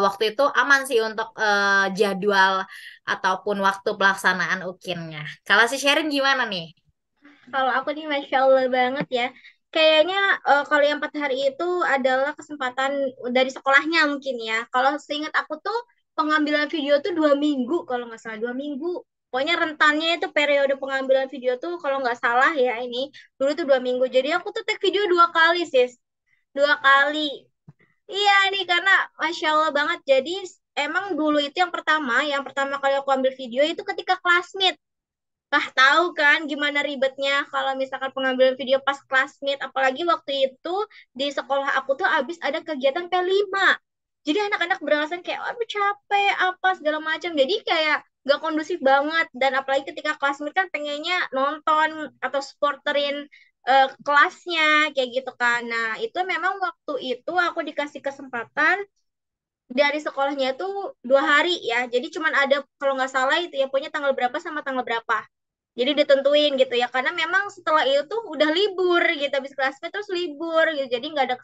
C: waktu itu aman sih untuk jadwal ataupun waktu pelaksanaan UKIN-nya. Kalau si Sherin gimana nih?
B: Kalau aku nih Masya Allah banget ya. Kayaknya kalau yang 4 hari itu adalah kesempatan dari sekolahnya mungkin ya. Kalau seingat aku tuh pengambilan video tuh 2 minggu kalau nggak salah 2 minggu. Pokoknya rentannya itu periode pengambilan video tuh kalau nggak salah ya ini dulu tuh 2 minggu. Jadi aku tuh take video 2 kali sis, 2 kali. Iya nih karena Masya Allah banget. Jadi emang dulu itu yang pertama kali aku ambil video itu ketika classmeet. Tahu kan gimana ribetnya kalau misalkan pengambilan video pas classmeet, apalagi waktu itu di sekolah aku tuh abis ada kegiatan P5. Jadi anak-anak beralasan kayak, aduh capek, apa segala macam. Jadi kayak gak kondusif banget. Dan apalagi ketika classmeet kan pengennya nonton atau supporterin kelasnya, kayak gitu kan. Nah, itu memang waktu itu aku dikasih kesempatan dari sekolahnya tuh 2 hari ya. Jadi cuman ada kalau nggak salah itu ya punya tanggal berapa sama tanggal berapa. Jadi ditentuin gitu ya. Karena memang setelah itu tuh udah libur gitu. Habis kelasnya terus libur gitu. Jadi nggak ada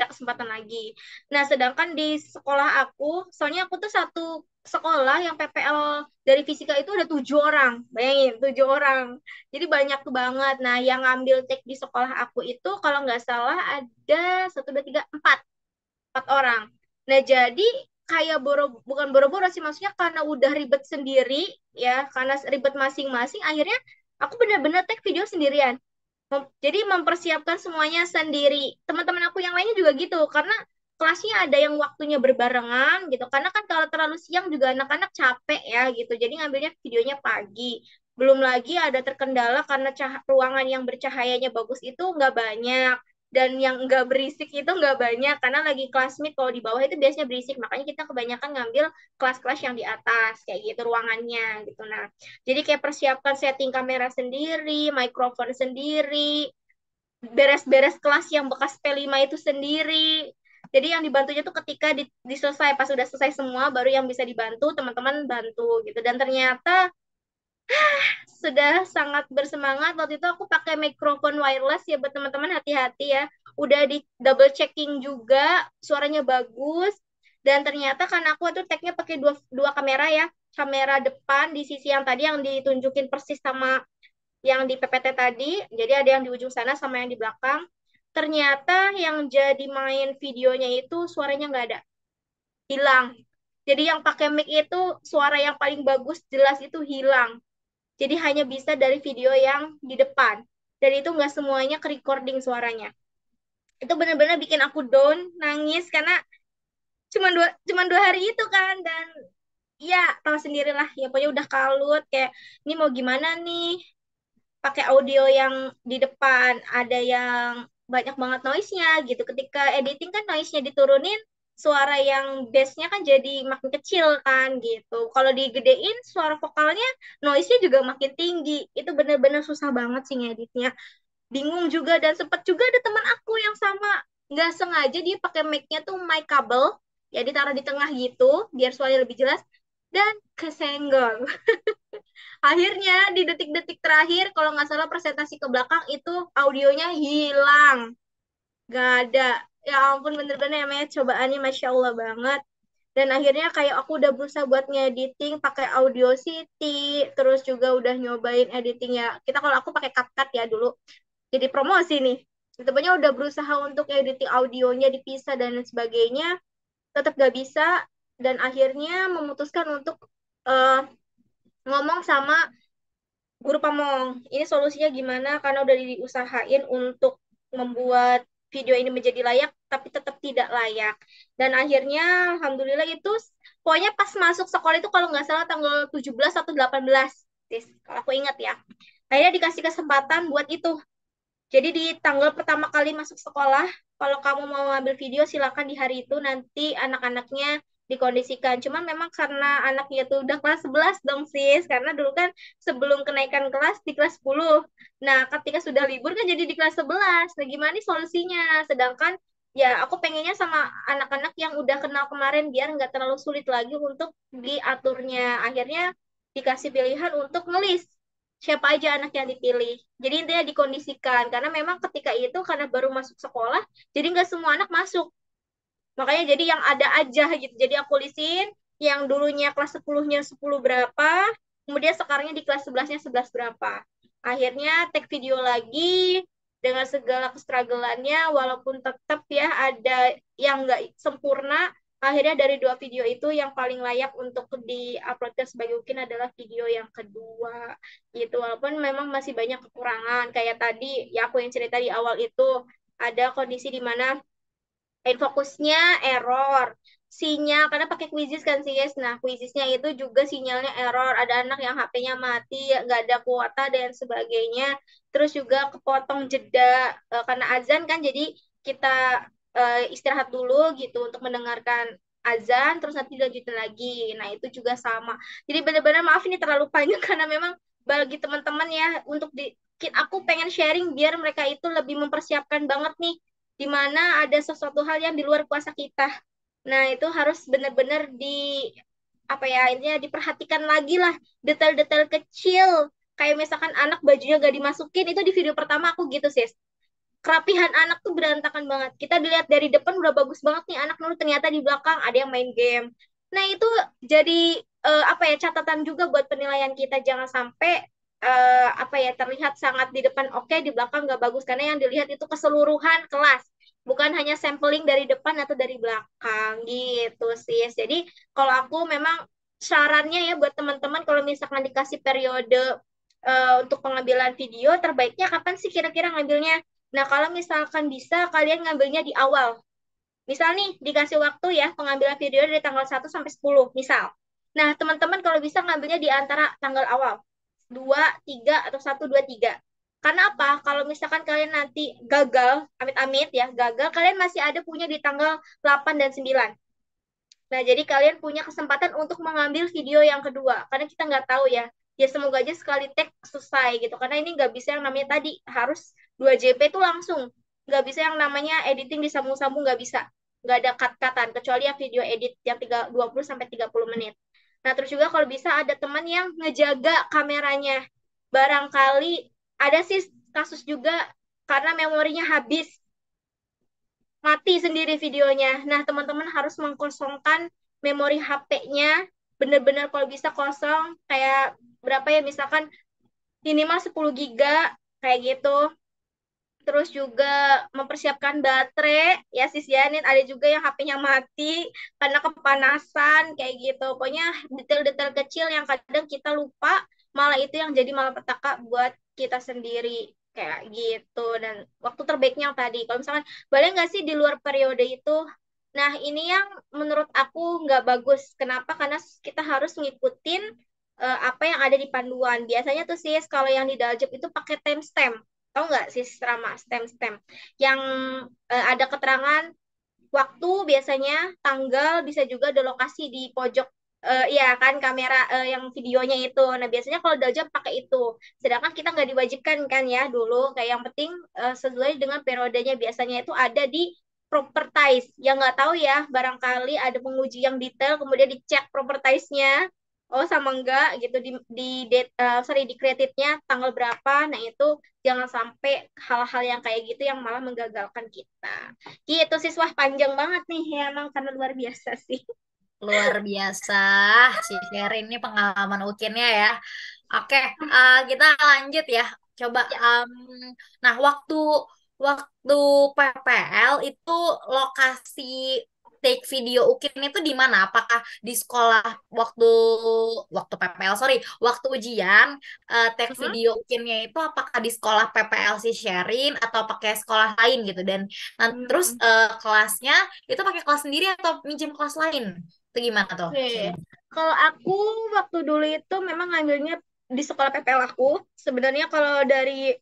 B: kesempatan lagi. Nah, sedangkan di sekolah aku, soalnya aku tuh satu sekolah yang PPL dari fisika itu ada 7 orang. Bayangin, 7 orang. Jadi banyak banget. Nah, yang ngambil tek di sekolah aku itu kalau nggak salah ada satu, dua, tiga, empat orang. Nah, jadi kayak bukan boro-boro sih, maksudnya karena udah ribet sendiri, ya, karena ribet masing-masing, akhirnya aku bener-bener take video sendirian. Jadi mempersiapkan semuanya sendiri. Teman-teman aku yang lainnya juga gitu, karena kelasnya ada yang waktunya berbarengan gitu. Karena kan kalau terlalu siang juga anak-anak capek ya gitu. Jadi ngambilnya videonya pagi. Belum lagi ada terkendala karena ruangan yang bercahayanya bagus itu nggak banyak. dan yang nggak berisik itu nggak banyak karena lagi kelas meet. Kalau di bawah itu biasanya berisik, makanya kita kebanyakan ngambil kelas-kelas yang di atas kayak gitu ruangannya gitu. Nah, jadi kayak persiapkan setting kamera sendiri, mikrofon sendiri, beres-beres kelas yang bekas P5 itu sendiri. Jadi yang dibantunya tuh ketika diselesai, pas sudah selesai semua, baru yang bisa dibantu, teman-teman bantu gitu. Dan ternyata sudah sangat bersemangat. Waktu itu aku pakai mikrofon wireless ya buat teman-teman, hati-hati ya. Udah di double checking juga, suaranya bagus. Dan ternyata kan aku itu tag-nya pakai dua kamera ya. Kamera depan di sisi yang tadi yang ditunjukin persis sama yang di PPT tadi. Jadi ada yang di ujung sana sama yang di belakang. Ternyata yang jadi main videonya itu suaranya nggak ada, hilang. Jadi yang pakai mic itu suara yang paling bagus jelas itu hilang. Jadi hanya bisa dari video yang di depan. Dan itu nggak semuanya ke recording suaranya. Itu benar-benar bikin aku down, nangis karena cuma dua hari itu kan. Dan ya tahu sendirilah, ya pokoknya udah kalut kayak ini mau gimana nih, pakai audio yang di depan ada yang banyak banget noise-nya gitu. Ketika editing kan noise-nya diturunin, suara yang bass-nya kan jadi makin kecil kan gitu. Kalau digedein suara vokalnya, noise-nya juga makin tinggi. Itu bener-bener susah banget sih ngeditnya. Bingung juga dan sempet juga ada teman aku yang sama, nggak sengaja dia pakai mic-nya tuh mic kabel, ya ditaruh di tengah gitu biar suaranya lebih jelas dan kesenggol. Akhirnya di detik-detik terakhir, kalau nggak salah presentasi ke belakang itu audionya hilang. Gak ada. Ya ampun, bener-bener namanya cobaannya Masya Allah banget. Dan akhirnya kayak aku udah berusaha buat ngediting pakai Audacity, terus juga udah nyobain editing ya. Kita kalau aku pakai CapCut ya dulu. Jadi promosi nih. Sebenarnya udah berusaha untuk editing audionya dipisah dan lain sebagainya, tetap gak bisa. Dan akhirnya memutuskan untuk eh, ngomong sama guru pamong. Ini solusinya gimana? Karena udah diusahain untuk membuat video ini menjadi layak, tapi tetap tidak layak. Dan akhirnya, alhamdulillah itu, pokoknya pas masuk sekolah itu kalau nggak salah tanggal 17 atau 18, kalau aku ingat ya. Akhirnya dikasih kesempatan buat itu. Jadi di tanggal pertama kali masuk sekolah, kalau kamu mau ngambil video silakan di hari itu, nanti anak-anaknya dikondisikan. Cuman memang karena anaknya tuh udah kelas 11 dong sis, karena dulu kan sebelum kenaikan kelas di kelas 10. Nah, ketika sudah libur kan jadi di kelas 11. Nah, gimana nih solusinya? Sedangkan ya aku pengennya sama anak-anak yang udah kenal kemarin biar nggak terlalu sulit lagi untuk diaturnya. Akhirnya dikasih pilihan untuk ngelis siapa aja anak yang dipilih. Jadi intinya dikondisikan karena memang ketika itu karena baru masuk sekolah, jadi nggak semua anak masuk. Makanya jadi yang ada aja gitu. Jadi aku lisin yang dulunya kelas 10-nya 10 berapa, kemudian sekarangnya di kelas 11-nya 11 berapa. Akhirnya take video lagi dengan segala kestruggleannya, walaupun tetap ya ada yang nggak sempurna, akhirnya dari dua video itu yang paling layak untuk di-uploadkan sebagai UKIN adalah video yang kedua gitu. Walaupun memang masih banyak kekurangan kayak tadi ya aku yang cerita di awal itu ada kondisi di mana fokusnya error, sinyal karena pakai Quizizz kan sih guys. Nah Quizzizz-nya itu juga sinyalnya error, ada anak yang HP-nya mati, nggak ada kuota dan sebagainya. Terus juga kepotong jeda karena azan kan, jadi kita istirahat dulu gitu untuk mendengarkan azan, terus nanti dilanjutin lagi. Nah itu juga sama. Jadi benar-benar maaf ini terlalu panjang karena memang bagi teman-teman ya untuk aku pengen sharing biar mereka itu lebih mempersiapkan banget nih di mana ada sesuatu hal yang di luar kuasa kita. Nah, itu harus benar-benar apa ya, intinya diperhatikan lagi lah detail-detail kecil. Kayak misalkan anak bajunya gak dimasukin, itu di video pertama aku gitu, sis. Kerapihan anak tuh berantakan banget. Kita dilihat dari depan udah bagus banget nih anak, lalu ternyata di belakang ada yang main game. Nah, itu jadi apa ya, catatan juga buat penilaian kita. Jangan sampai apa ya, terlihat sangat di depan oke, di belakang nggak bagus. Karena yang dilihat itu keseluruhan kelas, bukan hanya sampling dari depan atau dari belakang gitu sih. Jadi kalau aku memang sarannya ya buat teman-teman kalau misalkan dikasih periode untuk pengambilan video, terbaiknya kapan sih kira-kira ngambilnya? Nah, kalau misalkan bisa kalian ngambilnya di awal. Misal nih dikasih waktu ya pengambilan video dari tanggal 1 sampai 10 misal. Nah, teman-teman kalau bisa ngambilnya di antara tanggal awal 2, 3 atau 1, 2, 3. Karena apa? Kalau misalkan kalian nanti gagal, amit-amit ya, gagal, kalian masih ada punya di tanggal 8 dan 9. Nah, jadi kalian punya kesempatan untuk mengambil video yang kedua. Karena kita nggak tahu ya. Ya semoga aja sekali tag selesai gitu. Karena ini nggak bisa yang namanya tadi. Harus 2 JP itu langsung. Nggak bisa yang namanya editing disambung-sambung, nggak bisa. Nggak ada cut-cutan. Kecuali yang video edit yang 20 sampai 30 menit. Nah, terus juga kalau bisa ada teman yang ngejaga kameranya. Barangkali ada sih kasus juga karena memorinya habis, mati sendiri videonya. Nah, teman-teman harus mengkosongkan memori HP-nya. Bener-bener kalau bisa kosong, kayak berapa ya, misalkan minimal 10 giga, kayak gitu. Terus juga mempersiapkan baterai, ya sis ya, ini ada juga yang HP-nya mati karena kepanasan, kayak gitu. Pokoknya detail-detail kecil yang kadang kita lupa, malah itu yang jadi malapetaka buat kita sendiri, kayak gitu. Dan waktu terbaiknya yang tadi, kalau misalkan boleh nggak sih di luar periode itu? Nah, ini yang menurut aku nggak bagus. Kenapa? Karena kita harus ngikutin apa yang ada di panduan. Biasanya tuh sis, kalau yang di Daljub itu pakai timestamp. Tahu nggak sis Rama, stem-stem yang ada keterangan waktu, biasanya tanggal, bisa juga ada lokasi di pojok, ya kan, kamera yang videonya itu. Nah, biasanya kalau Daljab pakai itu. Sedangkan kita nggak diwajibkan kan ya dulu. Kayak yang penting sesuai dengan periodenya, biasanya itu ada di properties. Yang nggak tahu ya, barangkali ada penguji yang detail kemudian dicek propertiesnya. Oh, sama enggak gitu sorry, di creative-nya tanggal berapa. Nah, itu jangan sampai hal-hal yang kayak gitu yang malah menggagalkan kita. Gitu siswa, panjang banget nih ya, emang karena luar biasa sih.
C: Luar biasa si Sherin ini pengalaman ukinnya ya. Oke, kita lanjut ya. Coba,
B: Ya.
C: nah waktu waktu PPL itu lokasi take video ukin itu di mana? Apakah di sekolah waktu waktu PPL, sorry, waktu ujian take
B: Mhm.
C: video ukinnya itu apakah di sekolah PPL si Sherin atau pakai sekolah lain gitu? Dan terus
B: Hmm.
C: kelasnya itu pakai kelas sendiri atau minjem kelas lain? Itu gimana tuh,
B: Oke.
C: Sherin?
B: Kalau aku waktu dulu itu memang ngambilnya di sekolah PPL aku. Sebenarnya kalau dari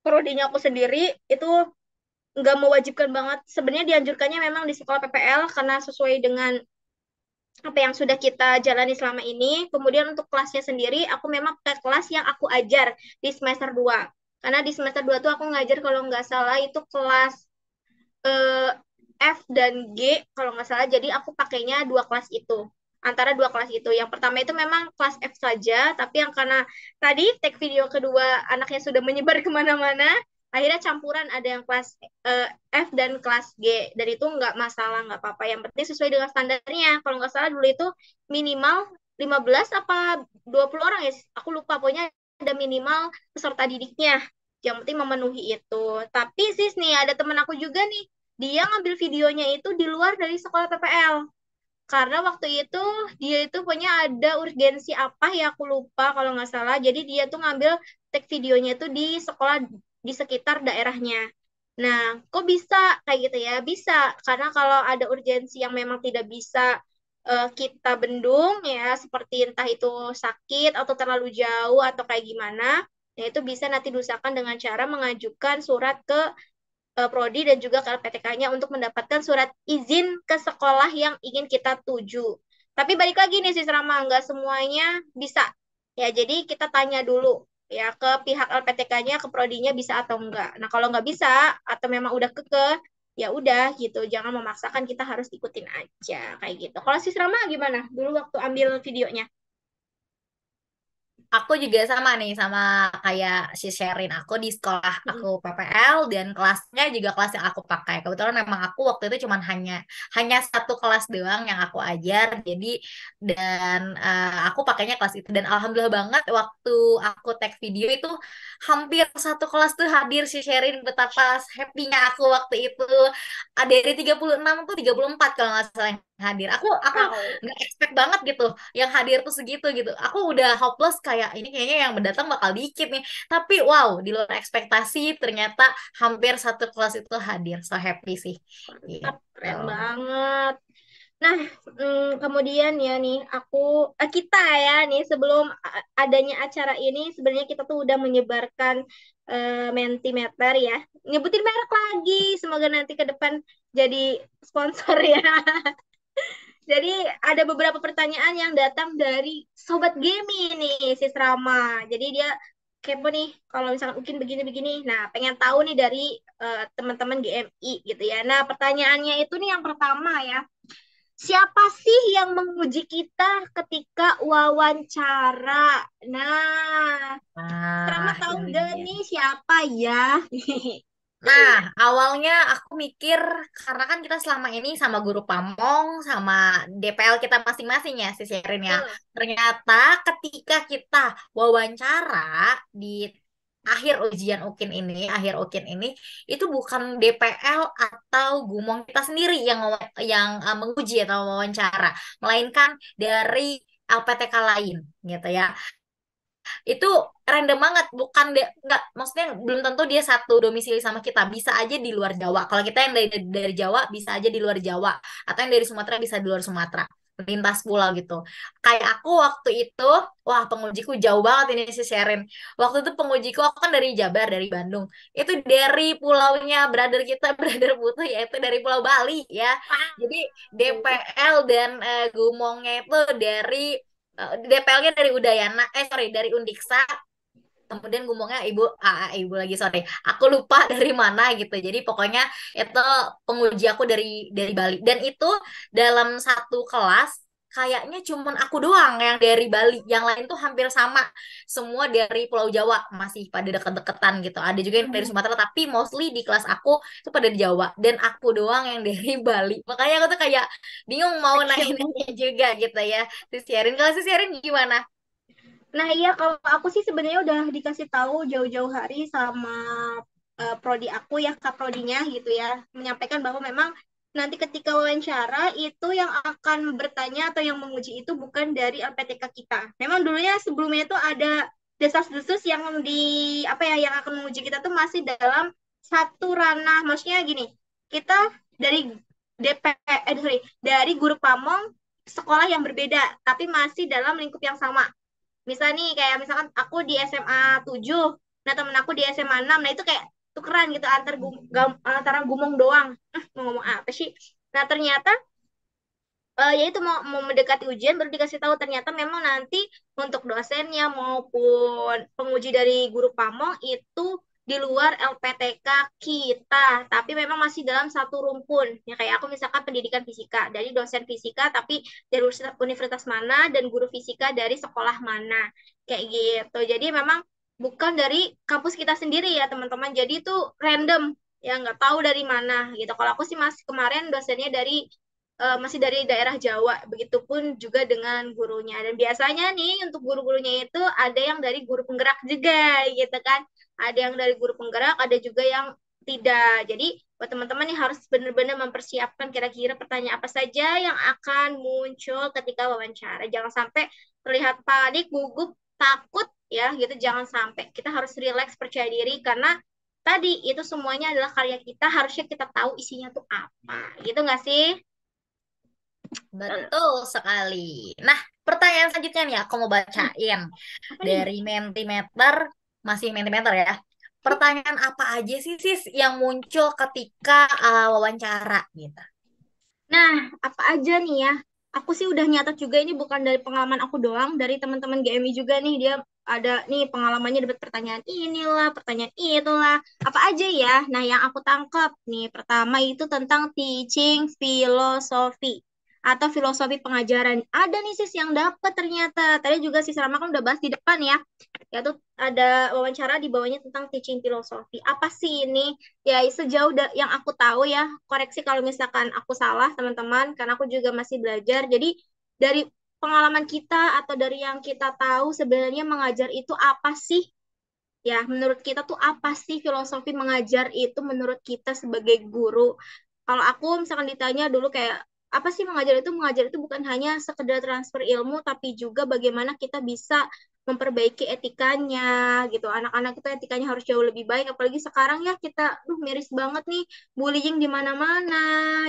B: prodinya aku sendiri itu nggak mewajibkan banget. Sebenarnya dianjurkannya memang di sekolah PPL karena sesuai dengan apa yang sudah kita jalani selama ini. Kemudian untuk kelasnya sendiri, aku memang pakai kelas yang aku ajar di semester 2. Karena di semester 2 tuh aku ngajar kalau nggak salah itu kelas eh, F dan G kalau nggak salah. Jadi aku pakainya dua kelas itu. Antara dua kelas itu. Yang pertama itu memang kelas F saja, tapi yang karena tadi tag video kedua anaknya sudah menyebar kemana-mana, akhirnya campuran ada yang kelas F dan kelas G. Dan itu nggak masalah, nggak apa-apa. Yang penting sesuai dengan standarnya. Kalau nggak salah dulu itu minimal 15 apa 20 orang ya. Aku lupa, pokoknya ada minimal peserta didiknya. Yang penting memenuhi itu. Tapi sis nih, ada temen aku juga nih, dia ngambil videonya itu di luar dari sekolah PPL. Karena waktu itu dia itu punya ada urgensi apa ya, aku lupa kalau nggak salah. Jadi dia tuh ngambil take videonya itu di sekolah di sekitar daerahnya. Nah, kok bisa kayak gitu ya? Bisa, karena kalau ada urgensi yang memang tidak bisa kita bendung ya, seperti entah itu sakit atau terlalu jauh atau kayak gimana, ya itu bisa nanti diusahakan dengan cara mengajukan surat ke prodi dan juga ke LPTK-nya untuk mendapatkan surat izin ke sekolah yang ingin kita tuju. Tapi balik lagi nih Sis Rama, nggak semuanya bisa. Ya, jadi kita tanya dulu ya ke pihak LPTK-nya, ke prodinya bisa atau enggak. Nah, kalau nggak bisa atau memang udah kekeh, ya udah gitu. Jangan memaksakan, kita harus ikutin aja kayak gitu. Kalau Sis Rama gimana? Dulu waktu ambil videonya.
C: Aku juga sama nih, sama kayak si Sherin. Aku di sekolah aku
B: Mm-mm.
C: PPL dan kelasnya juga kelas yang aku pakai. Kebetulan memang aku waktu itu cuman hanya hanya satu kelas doang yang aku ajar. Jadi dan aku pakainya kelas itu dan alhamdulillah banget waktu aku tag video itu hampir satu kelas tuh hadir si Sherin. Betapa happy-nya aku waktu itu. Dari 36 tuh 34 kalau nggak salah yang hadir. Aku
B: Wow.
C: nggak expect banget gitu yang hadir tuh segitu gitu. Aku udah hopeless kayak ini kayaknya yang mendatang bakal dikit nih. Tapi wow, di luar ekspektasi ternyata hampir satu kelas itu hadir. So happy sih.
B: Mantap,
C: Gitu.
B: keren banget. Nah, kemudian ya nih, kita ya nih sebelum adanya acara ini, sebenarnya kita tuh udah menyebarkan Mentimeter ya. Nyebutin merek lagi, semoga nanti ke depan jadi sponsor ya. Jadi ada beberapa pertanyaan yang datang dari Sobat Gemi nih, Sis Rama. Jadi dia kepo nih, kalau misalkan mungkin begini-begini. Nah, pengen tahu nih dari teman-teman GMI gitu ya. Nah, pertanyaannya itu nih yang pertama ya. Siapa sih yang menguji kita ketika wawancara? Nah, Rama
C: Nah,
B: tahu
C: ini
B: gak
C: dia.
B: nih siapa ya?
C: Nah, awalnya aku mikir karena kan kita selama ini sama guru Pamong, sama DPL kita masing-masing ya, si Sherin ya.
B: Betul.
C: Ternyata ketika kita wawancara di akhir ukin ini, itu bukan DPL atau gumong kita sendiri yang menguji atau wawancara, melainkan dari LPTK lain gitu ya. Itu random banget, bukan nggak, maksudnya belum tentu dia satu domisili sama kita, bisa aja di luar Jawa. Kalau kita yang dari Jawa bisa aja di luar Jawa, atau yang dari Sumatera bisa di luar Sumatera, lintas pulau gitu. Kayak aku waktu itu, wah pengujiku jauh banget ini si Sherin. Waktu itu pengujiku aku kan dari Jabar, dari Bandung. Itu dari pulaunya brother kita, brother Putu, yaitu dari Pulau Bali ya. Jadi DPL dan Gumongnya itu dari DPL-nya dari Udayana, sorry, dari Undiksa, kemudian ngomongnya ibu lagi, sorry, aku lupa dari mana gitu. Jadi pokoknya itu penguji aku dari Bali, dan itu dalam satu kelas kayaknya cuman aku doang yang dari Bali, yang lain tuh hampir sama, semua dari Pulau Jawa, masih pada deket-deketan gitu. Ada juga yang dari Sumatera, tapi mostly di kelas aku itu pada di Jawa, dan aku doang yang dari Bali. Makanya aku tuh kayak bingung mau
B: Kecil.
C: nanya-nanya juga gitu ya. Kalau si Sherin gimana?
B: Nah, iya kalau aku sih sebenarnya udah dikasih tahu jauh-jauh hari sama prodi aku ya, Kak prodinya gitu ya, menyampaikan bahwa memang nanti ketika wawancara itu yang akan bertanya atau yang menguji itu bukan dari LPTK kita. Memang dulunya sebelumnya itu ada desas-desus yang di apa ya yang akan menguji kita tuh masih dalam satu ranah. Maksudnya gini, kita dari sorry, dari guru pamong sekolah yang berbeda, tapi masih dalam lingkup yang sama. Misal nih kayak misalkan aku di SMA 7, nah temen aku di SMA 6, nah itu kayak tukeran gitu antara gumong doang. Mau ngomong apa sih? Nah ternyata ya itu mau mendekati ujian baru dikasih tahu ternyata memang nanti untuk dosennya maupun penguji dari guru pamong itu di luar LPTK kita, tapi memang masih dalam satu rumpun. Ya kayak aku misalkan pendidikan fisika, dari dosen fisika tapi dari universitas mana dan guru fisika dari sekolah mana. Kayak gitu. Jadi memang bukan dari kampus kita sendiri ya, teman-teman. Jadi itu random, ya nggak tahu dari mana gitu. Kalau aku sih masih kemarin dosennya masih dari daerah Jawa, begitupun juga dengan gurunya. Dan biasanya nih untuk guru-gurunya itu ada yang dari guru penggerak juga gitu kan. Ada yang dari guru penggerak, ada juga yang tidak. Jadi buat teman-teman nih harus benar-benar mempersiapkan kira-kira pertanyaan apa saja yang akan muncul ketika wawancara. Jangan sampai terlihat panik, gugup, takut ya gitu. Jangan sampai. Kita harus rileks, percaya diri karena tadi itu semuanya adalah karya kita, harusnya kita tahu isinya tuh apa. Gitu nggak sih?
C: Betul sekali. Nah, pertanyaan selanjutnya nih aku mau bacain
B: Apa nih?
C: dari Mentimeter, masih Mentimeter ya. Pertanyaan apa aja sih sis yang muncul ketika wawancara gitu?
B: Nah, apa aja nih ya? Aku sih udah nyatet juga ini bukan dari pengalaman aku doang, dari teman-teman GMI juga nih dia ada nih pengalamannya dapat pertanyaan inilah, pertanyaan itulah. Apa aja ya? Nah, yang aku tangkap nih pertama itu tentang teaching filosofi atau filosofi pengajaran. Ada nih sis yang dapat ternyata. Tadi juga sis Rama kan udah bahas di depan ya. Ya tuh ada wawancara di bawahnya tentang teaching filosofi. Apa sih ini? Ya, sejauh yang aku tahu ya, koreksi kalau misalkan aku salah, teman-teman, karena aku juga masih belajar. Jadi, dari pengalaman kita atau dari yang kita tahu, sebenarnya mengajar itu apa sih? Ya, menurut kita tuh apa sih filosofi mengajar itu menurut kita sebagai guru? Kalau aku misalkan ditanya dulu kayak, apa sih mengajar itu? Mengajar itu bukan hanya sekedar transfer ilmu, tapi juga bagaimana kita bisa memperbaiki etikanya gitu. Anak-anak itu etikanya harus jauh lebih baik. Apalagi sekarang ya kita, miris banget nih, bullying di mana-mana,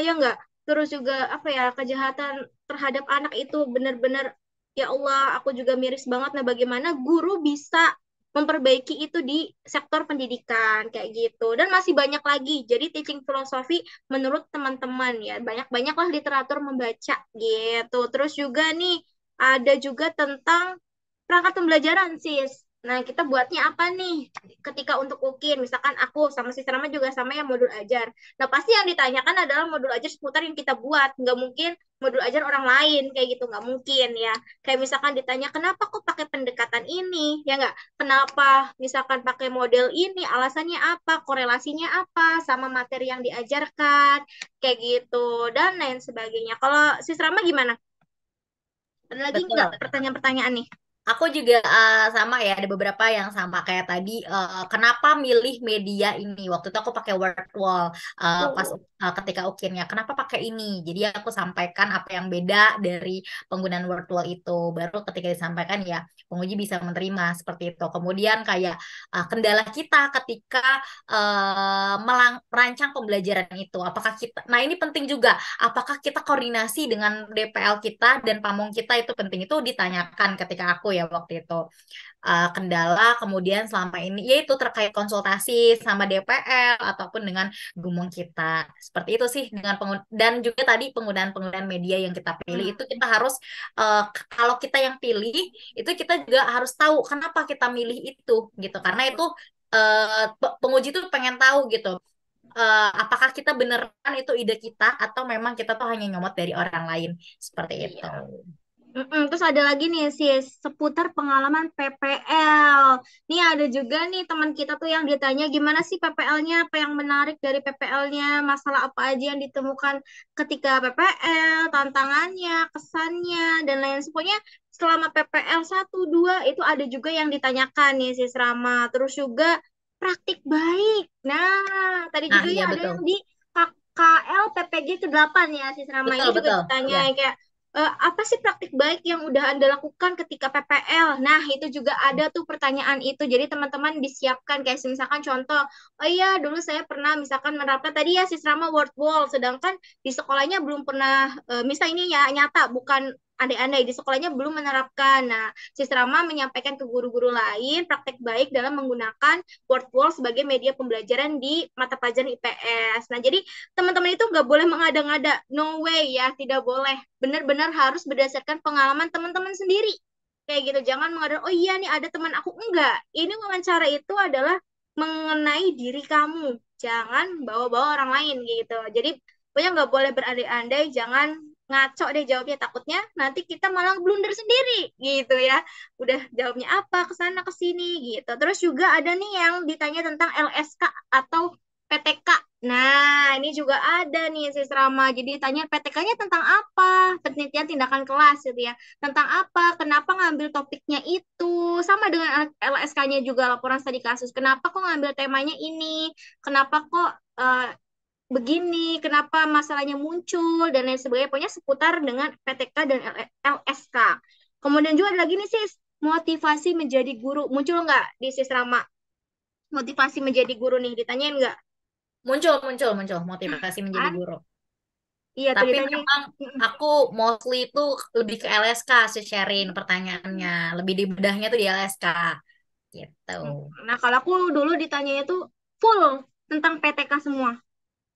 B: ya enggak? terus juga apa ya, kejahatan terhadap anak itu benar-benar ya Allah, aku juga miris banget. Nah, bagaimana guru bisa memperbaiki itu di sektor pendidikan kayak gitu. Dan masih banyak lagi. Jadi teaching filosofi menurut teman-teman ya, banyak-banyaklah literatur membaca gitu. Terus juga nih ada juga tentang perangkat pembelajaran, sis. Nah, kita buatnya apa nih? Ketika untuk UKIN, misalkan aku sama si Rama juga sama yang modul ajar. Nah, pasti yang ditanyakan adalah modul ajar seputar yang kita buat. Nggak mungkin modul ajar orang lain, kayak gitu. Nggak mungkin ya. Kayak misalkan ditanya, kenapa kok pakai pendekatan ini? Ya nggak? Kenapa misalkan pakai model ini? Alasannya apa? Korelasinya apa? Sama materi yang diajarkan? Kayak gitu. Dan lain sebagainya. Kalau si Rama gimana? Ada lagi nggak
C: Betul.
B: pertanyaan-pertanyaan nih?
C: Aku juga sama ya, ada beberapa yang sama kayak tadi. Kenapa milih media ini? Waktu itu aku pakai word wall pas
B: Oh.
C: ketika ukinnya. Kenapa pakai ini? Jadi aku sampaikan apa yang beda dari penggunaan word wall itu. Baru ketika disampaikan ya penguji bisa menerima seperti itu. Kemudian kayak kendala kita ketika merancang pembelajaran itu. Apakah kita? Nah ini penting juga. Apakah kita koordinasi dengan DPL kita dan pamong kita itu penting itu ditanyakan ketika aku ya waktu itu. Kendala kemudian selama ini yaitu terkait konsultasi sama DPL ataupun dengan gumong kita seperti itu sih dengan dan juga tadi penggunaan media yang kita pilih itu kita harus kalau kita yang pilih itu kita juga harus tahu kenapa kita milih itu gitu karena itu penguji tuh pengen tahu gitu apakah kita beneran itu ide kita atau memang kita tuh hanya nyomot dari orang lain seperti itu.
B: Iya. Terus ada lagi nih sis, seputar pengalaman PPL. Nih ada juga nih teman kita tuh yang ditanya gimana sih PPL-nya, apa yang menarik dari PPL-nya, masalah apa aja yang ditemukan ketika PPL, tantangannya, kesannya, dan lain sebagainya. Selama PPL 1, 2 itu ada juga yang ditanyakan nih sis Rama. Terus juga praktik baik. Nah, tadi
C: Nah,
B: juga ya
C: iya
B: ada
C: betul.
B: yang di KL PPG ke-8 ya sis Rama. Ini
C: Betul,
B: juga
C: betul.
B: ditanya
C: Ya.
B: kayak apa sih praktik baik yang udah Anda lakukan ketika PPL? Nah, itu juga ada tuh pertanyaan itu. Jadi teman-teman disiapkan kayak misalkan contoh, oh iya dulu saya pernah misalkan menerapkan tadi ya sisrama word wall, sedangkan di sekolahnya belum pernah, misal ini ya nyata, bukan andai-andai, di sekolahnya belum menerapkan. Nah, sisrama menyampaikan ke guru-guru lain praktek baik dalam menggunakan word wall sebagai media pembelajaran di mata pelajaran IPS. Nah, jadi teman-teman itu nggak boleh mengada-ngada, no way ya, tidak boleh. Benar-benar harus berdasarkan pengalaman teman-teman sendiri. Kayak gitu, jangan mengada, oh iya nih ada teman aku. Enggak, ini wawancara itu adalah mengenai diri kamu. Jangan bawa-bawa orang lain gitu. Jadi, pokoknya nggak boleh berandai-andai, jangan ngaco deh jawabnya. Takutnya nanti kita malah blunder sendiri gitu ya. Udah jawabnya apa, ke sana ke sini gitu. Terus juga ada nih yang ditanya tentang LSK atau PTK. Nah, ini juga ada nih Sis Rama. Jadi tanya PTK-nya tentang apa? Penelitian tindakan kelas gitu ya. Tentang apa? Kenapa ngambil topiknya itu? Sama dengan LSK-nya juga laporan studi kasus. Kenapa kok ngambil temanya ini? Kenapa kok begini? Kenapa masalahnya muncul? Dan lain sebagainya. Pokoknya seputar dengan PTK dan LSK. Kemudian juga ada lagi nih Sis, motivasi menjadi guru. Muncul nggak di Sis Rama? Motivasi menjadi guru nih, ditanyain nggak?
C: Muncul motivasi menjadi
B: Kan?
C: guru.
B: Iya tuh
C: Tapi
B: ditanya.
C: memang aku mostly itu lebih ke LSK sih sharing pertanyaannya. Lebih di bedahnya tuh di LSK gitu.
B: Nah, kalau aku dulu ditanyanya tuh full tentang PTK semua.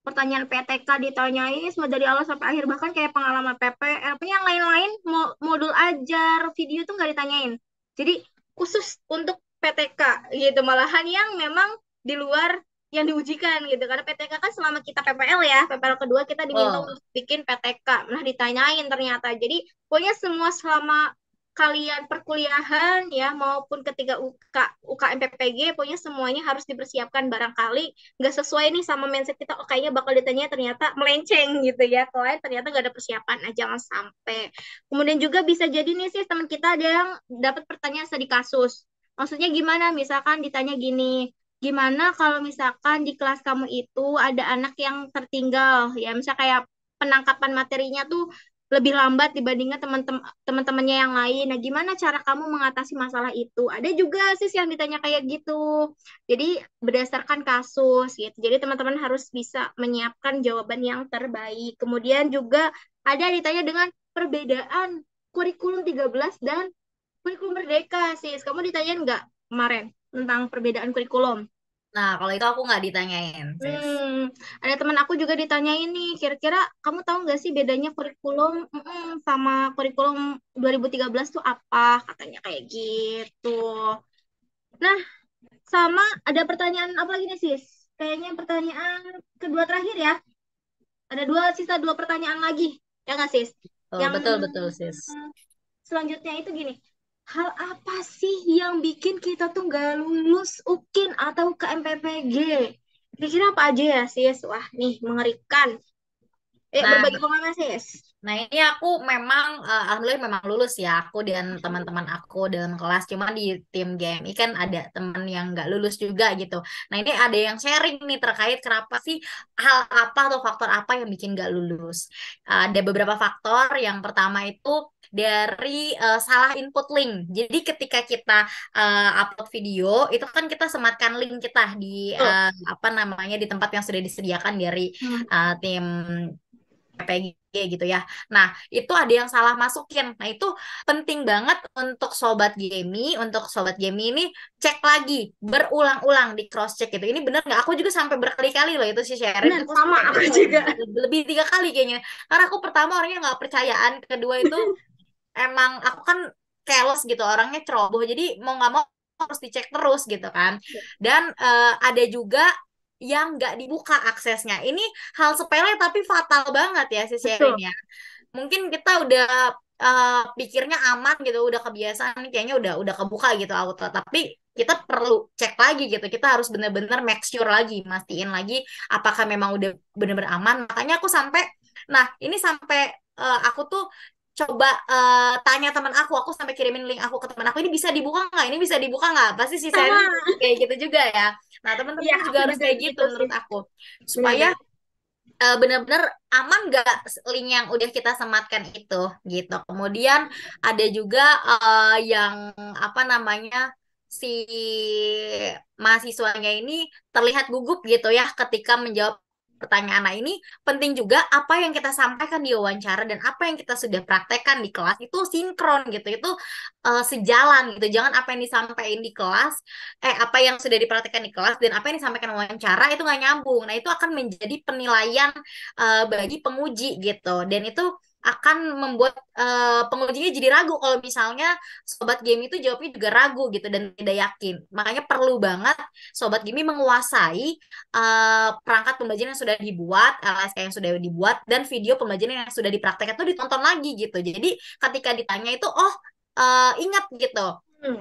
B: Pertanyaan PTK ditanyain semua dari awal sampai akhir. Bahkan kayak pengalaman PPL. Yang lain-lain, modul ajar, video tuh nggak ditanyain. Jadi khusus untuk PTK gitu. Malahan yang memang di luar yang diujikan gitu. Karena PTK kan selama kita PPL ya, PPL kedua kita diminta
C: Oh,
B: untuk bikin PTK. Nah, ditanyain ternyata. Jadi pokoknya semua selama kalian perkuliahan ya maupun ketika UKM PPG pokoknya semuanya harus dipersiapkan barangkali nggak sesuai nih sama mindset kita oh kayaknya bakal ditanya ternyata melenceng gitu ya kalian ternyata nggak ada persiapan nah jangan sampai kemudian juga bisa jadi nih sih teman kita ada yang dapat pertanyaan studi kasus maksudnya gimana misalkan ditanya gini gimana kalau misalkan di kelas kamu itu ada anak yang tertinggal ya misalnya kayak penangkapan materinya tuh lebih lambat dibandingkan teman-temannya yang lain. Nah, gimana cara kamu mengatasi masalah itu? Ada juga sis yang ditanya kayak gitu. Jadi berdasarkan kasus gitu. Jadi teman-teman harus bisa menyiapkan jawaban yang terbaik. Kemudian juga ada yang ditanya dengan perbedaan kurikulum 13 dan kurikulum Merdeka, sis. Kamu ditanyain nggak kemarin tentang perbedaan kurikulum?
C: Nah, kalau itu aku nggak ditanyain, sis.
B: Ada teman aku juga ditanyain nih, kira-kira kamu tahu nggak sih bedanya kurikulum sama kurikulum 2013 tuh apa? Katanya kayak gitu. Nah, sama ada pertanyaan apa lagi nih, sis? Kayaknya pertanyaan kedua terakhir ya. Ada sisa dua pertanyaan lagi. Ya nggak, sis?
C: Oh,
B: Yang
C: betul, betul, sis.
B: selanjutnya itu gini. Hal apa sih yang bikin kita tuh nggak lulus UKIN atau ke MPPG? Kira-kira apa aja ya, sis? Wah, nih mengerikan.
C: Nah,
B: Berbagi pengalaman, sis.
C: Nah, ini aku memang, alhamdulillah memang lulus ya, aku dan teman-teman aku dalam kelas. Cuma di tim GMI kan ada teman yang nggak lulus juga gitu. Nah, ini ada yang sharing nih terkait kenapa sih hal apa atau faktor apa yang bikin nggak lulus. Ada beberapa faktor. Yang pertama itu dari salah input link. Jadi ketika kita upload video, itu kan kita sematkan link kita di
B: Tuh.
C: apa namanya di tempat yang sudah disediakan dari
B: Hmm.
C: tim PPG gitu ya. Nah, itu ada yang salah masukin. Nah, itu penting banget untuk sobat Gemi ini cek lagi berulang-ulang di cross check gitu. Ini bener nggak? Aku juga sampai berkali-kali loh itu sih sharing.
B: Benar,
C: Aku
B: sama
C: sampai
B: aku juga.
C: lebih 3 kali kayaknya. Karena aku pertama orangnya nggak percayaan, kedua itu emang aku kan keles gitu, orangnya ceroboh. Jadi mau nggak mau harus dicek terus gitu kan. Dan ada juga yang nggak dibuka aksesnya. Ini hal sepele tapi fatal banget ya si Sherin
B: Betul.
C: ya. Mungkin kita udah pikirnya aman gitu, udah kebiasaan kayaknya udah kebuka gitu auto. Tapi kita perlu cek lagi gitu. Kita harus benar-benar make sure lagi, mastiin lagi apakah memang udah benar-benar aman. Makanya aku sampai, nah ini sampai aku tuh coba tanya teman aku sampai kirimin link aku ke teman aku, ini bisa dibuka nggak? Ini bisa dibuka nggak? Pasti si Sherin
B: Sama.
C: kayak gitu juga ya. Nah,
B: Iya,
C: teman-teman juga
B: aku
C: harus
B: juga
C: kayak gitu
B: begitu sih.
C: menurut aku. Supaya
B: Benar-benar.
C: benar-benar aman nggak link yang udah kita sematkan itu gitu. Kemudian ada juga yang apa namanya si mahasiswanya ini terlihat gugup gitu ya ketika menjawab pertanyaan. Nah, ini penting juga apa yang kita sampaikan di wawancara dan apa yang kita sudah praktekkan di kelas itu sinkron gitu. Itu sejalan gitu. Jangan apa yang disampaikan di kelas, apa yang sudah dipraktekkan di kelas dan apa yang disampaikan wawancara itu nggak nyambung. Nah, itu akan menjadi penilaian bagi penguji gitu. Dan itu akan membuat pengujinya jadi ragu kalau misalnya sobat game itu jawabnya juga ragu gitu dan tidak yakin. Makanya perlu banget sobat game menguasai perangkat pembelajaran yang sudah dibuat, LSK yang sudah dibuat, dan video pembelajaran yang sudah dipraktekkan itu ditonton lagi gitu. Jadi ketika ditanya itu, oh ingat gitu.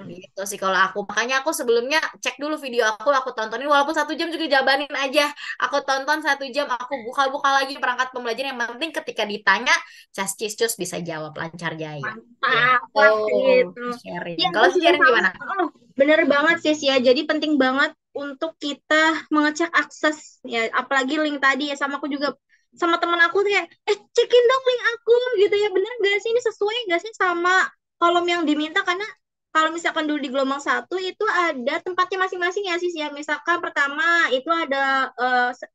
C: Gitu sih kalau aku. Makanya aku sebelumnya cek dulu video aku tontonin walaupun 1 jam juga jabanin aja. Aku tonton 1 jam, aku buka-buka lagi perangkat pembelajaran. Yang penting ketika ditanya, cas cis cus bisa jawab lancar jaya.
B: Mantap
C: Gitu.
B: lah gitu.
C: Sharing.
B: Ya, aku
C: Kalau
B: juga
C: sharing
B: sama.
C: gimana?
B: Oh, bener banget sih ya. Jadi penting banget untuk kita mengecek akses ya, apalagi link tadi ya. Sama aku juga sama teman aku tuh kayak, cekin dong link aku gitu ya. Bener gak sih ini sesuai gak sih sama kolom yang diminta? Karena kalau misalkan dulu di gelombang satu itu ada tempatnya masing-masing ya sis ya. Misalkan pertama itu ada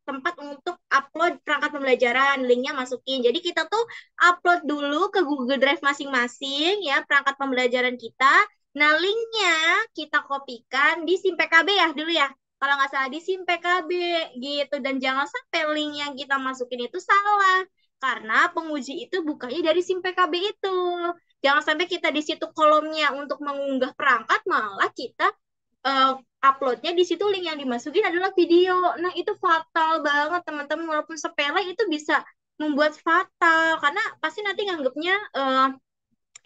B: tempat untuk upload perangkat pembelajaran, linknya masukin. Jadi kita tuh upload dulu ke Google Drive masing-masing ya perangkat pembelajaran kita. Nah, linknya kita kopikan di SIM PKB ya dulu ya. Kalau nggak salah di SIM PKB gitu. Dan jangan sampai link yang kita masukin itu salah. Karena penguji itu bukanya dari SIM PKB itu. Jangan sampai kita di situ kolomnya untuk mengunggah perangkat, malah kita uh, uploadnya di situ link yang dimasukin adalah video. Nah, itu fatal banget teman-teman. Walaupun sepele itu bisa membuat fatal. Karena pasti nanti nganggapnya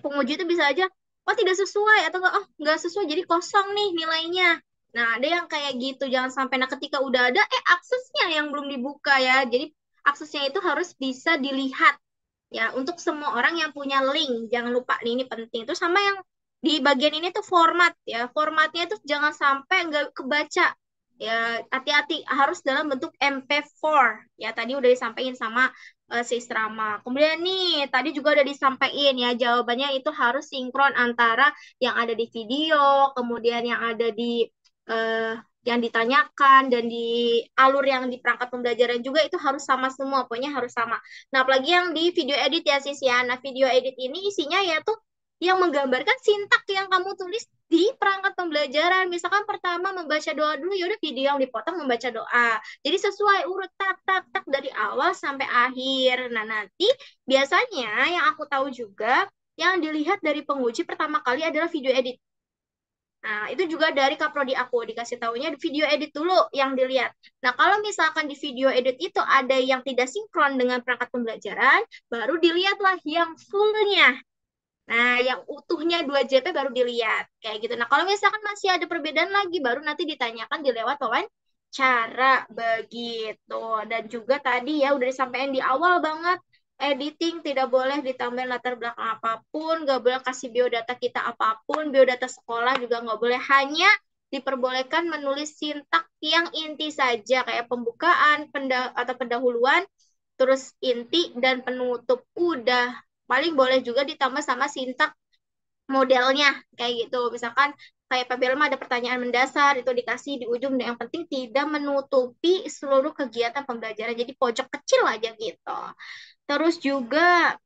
B: penguji itu bisa aja, oh tidak sesuai atau enggak, oh nggak sesuai jadi kosong nih nilainya. Nah, ada yang kayak gitu. Jangan sampai nah ketika udah ada aksesnya yang belum dibuka ya. Jadi aksesnya itu harus bisa dilihat ya untuk semua orang yang punya link. Jangan lupa nih ini penting. Terus sama yang di bagian ini tuh format ya. Formatnya itu jangan sampai nggak kebaca. Ya, hati-hati harus dalam bentuk MP4. Ya, tadi udah disampaikan sama si Rama. Kemudian nih, tadi juga udah disampaikan ya, jawabannya itu harus sinkron antara yang ada di video, kemudian yang ada di eh, yang ditanyakan dan di alur yang di perangkat pembelajaran juga itu harus sama semua, pokoknya harus sama. Nah, apalagi yang di video edit ya sis ya. Nah, video edit ini isinya ya tuh yang menggambarkan sintak yang kamu tulis di perangkat pembelajaran. Misalkan pertama membaca doa dulu, ya udah video yang dipotong membaca doa. Jadi sesuai urut tak tak tak dari awal sampai akhir. Nah, nanti biasanya yang aku tahu juga yang dilihat dari penguji pertama kali adalah video edit. Nah, itu juga dari kaprodi aku dikasih tahunya video edit dulu yang dilihat. Nah, kalau misalkan di video edit itu ada yang tidak sinkron dengan perangkat pembelajaran, baru dilihatlah yang fullnya. Nah, yang utuhnya 2JP baru dilihat. Kayak gitu. Nah, kalau misalkan masih ada perbedaan lagi, baru nanti ditanyakan di lewat wawancara. Begitu. Dan juga tadi ya udah disampaikan di awal banget, editing tidak boleh ditambahin latar belakang apapun, nggak boleh kasih biodata kita apapun, biodata sekolah juga nggak boleh, hanya diperbolehkan menulis sintak yang inti saja, kayak pembukaan, atau pendahuluan, terus inti, dan penutup. Udah. Paling boleh juga ditambah sama sintak modelnya kayak gitu. Misalkan kayak PBL mah ada pertanyaan mendasar itu dikasih di ujung, dan yang penting tidak menutupi seluruh kegiatan pembelajaran. Jadi pojok kecil aja gitu. Terus juga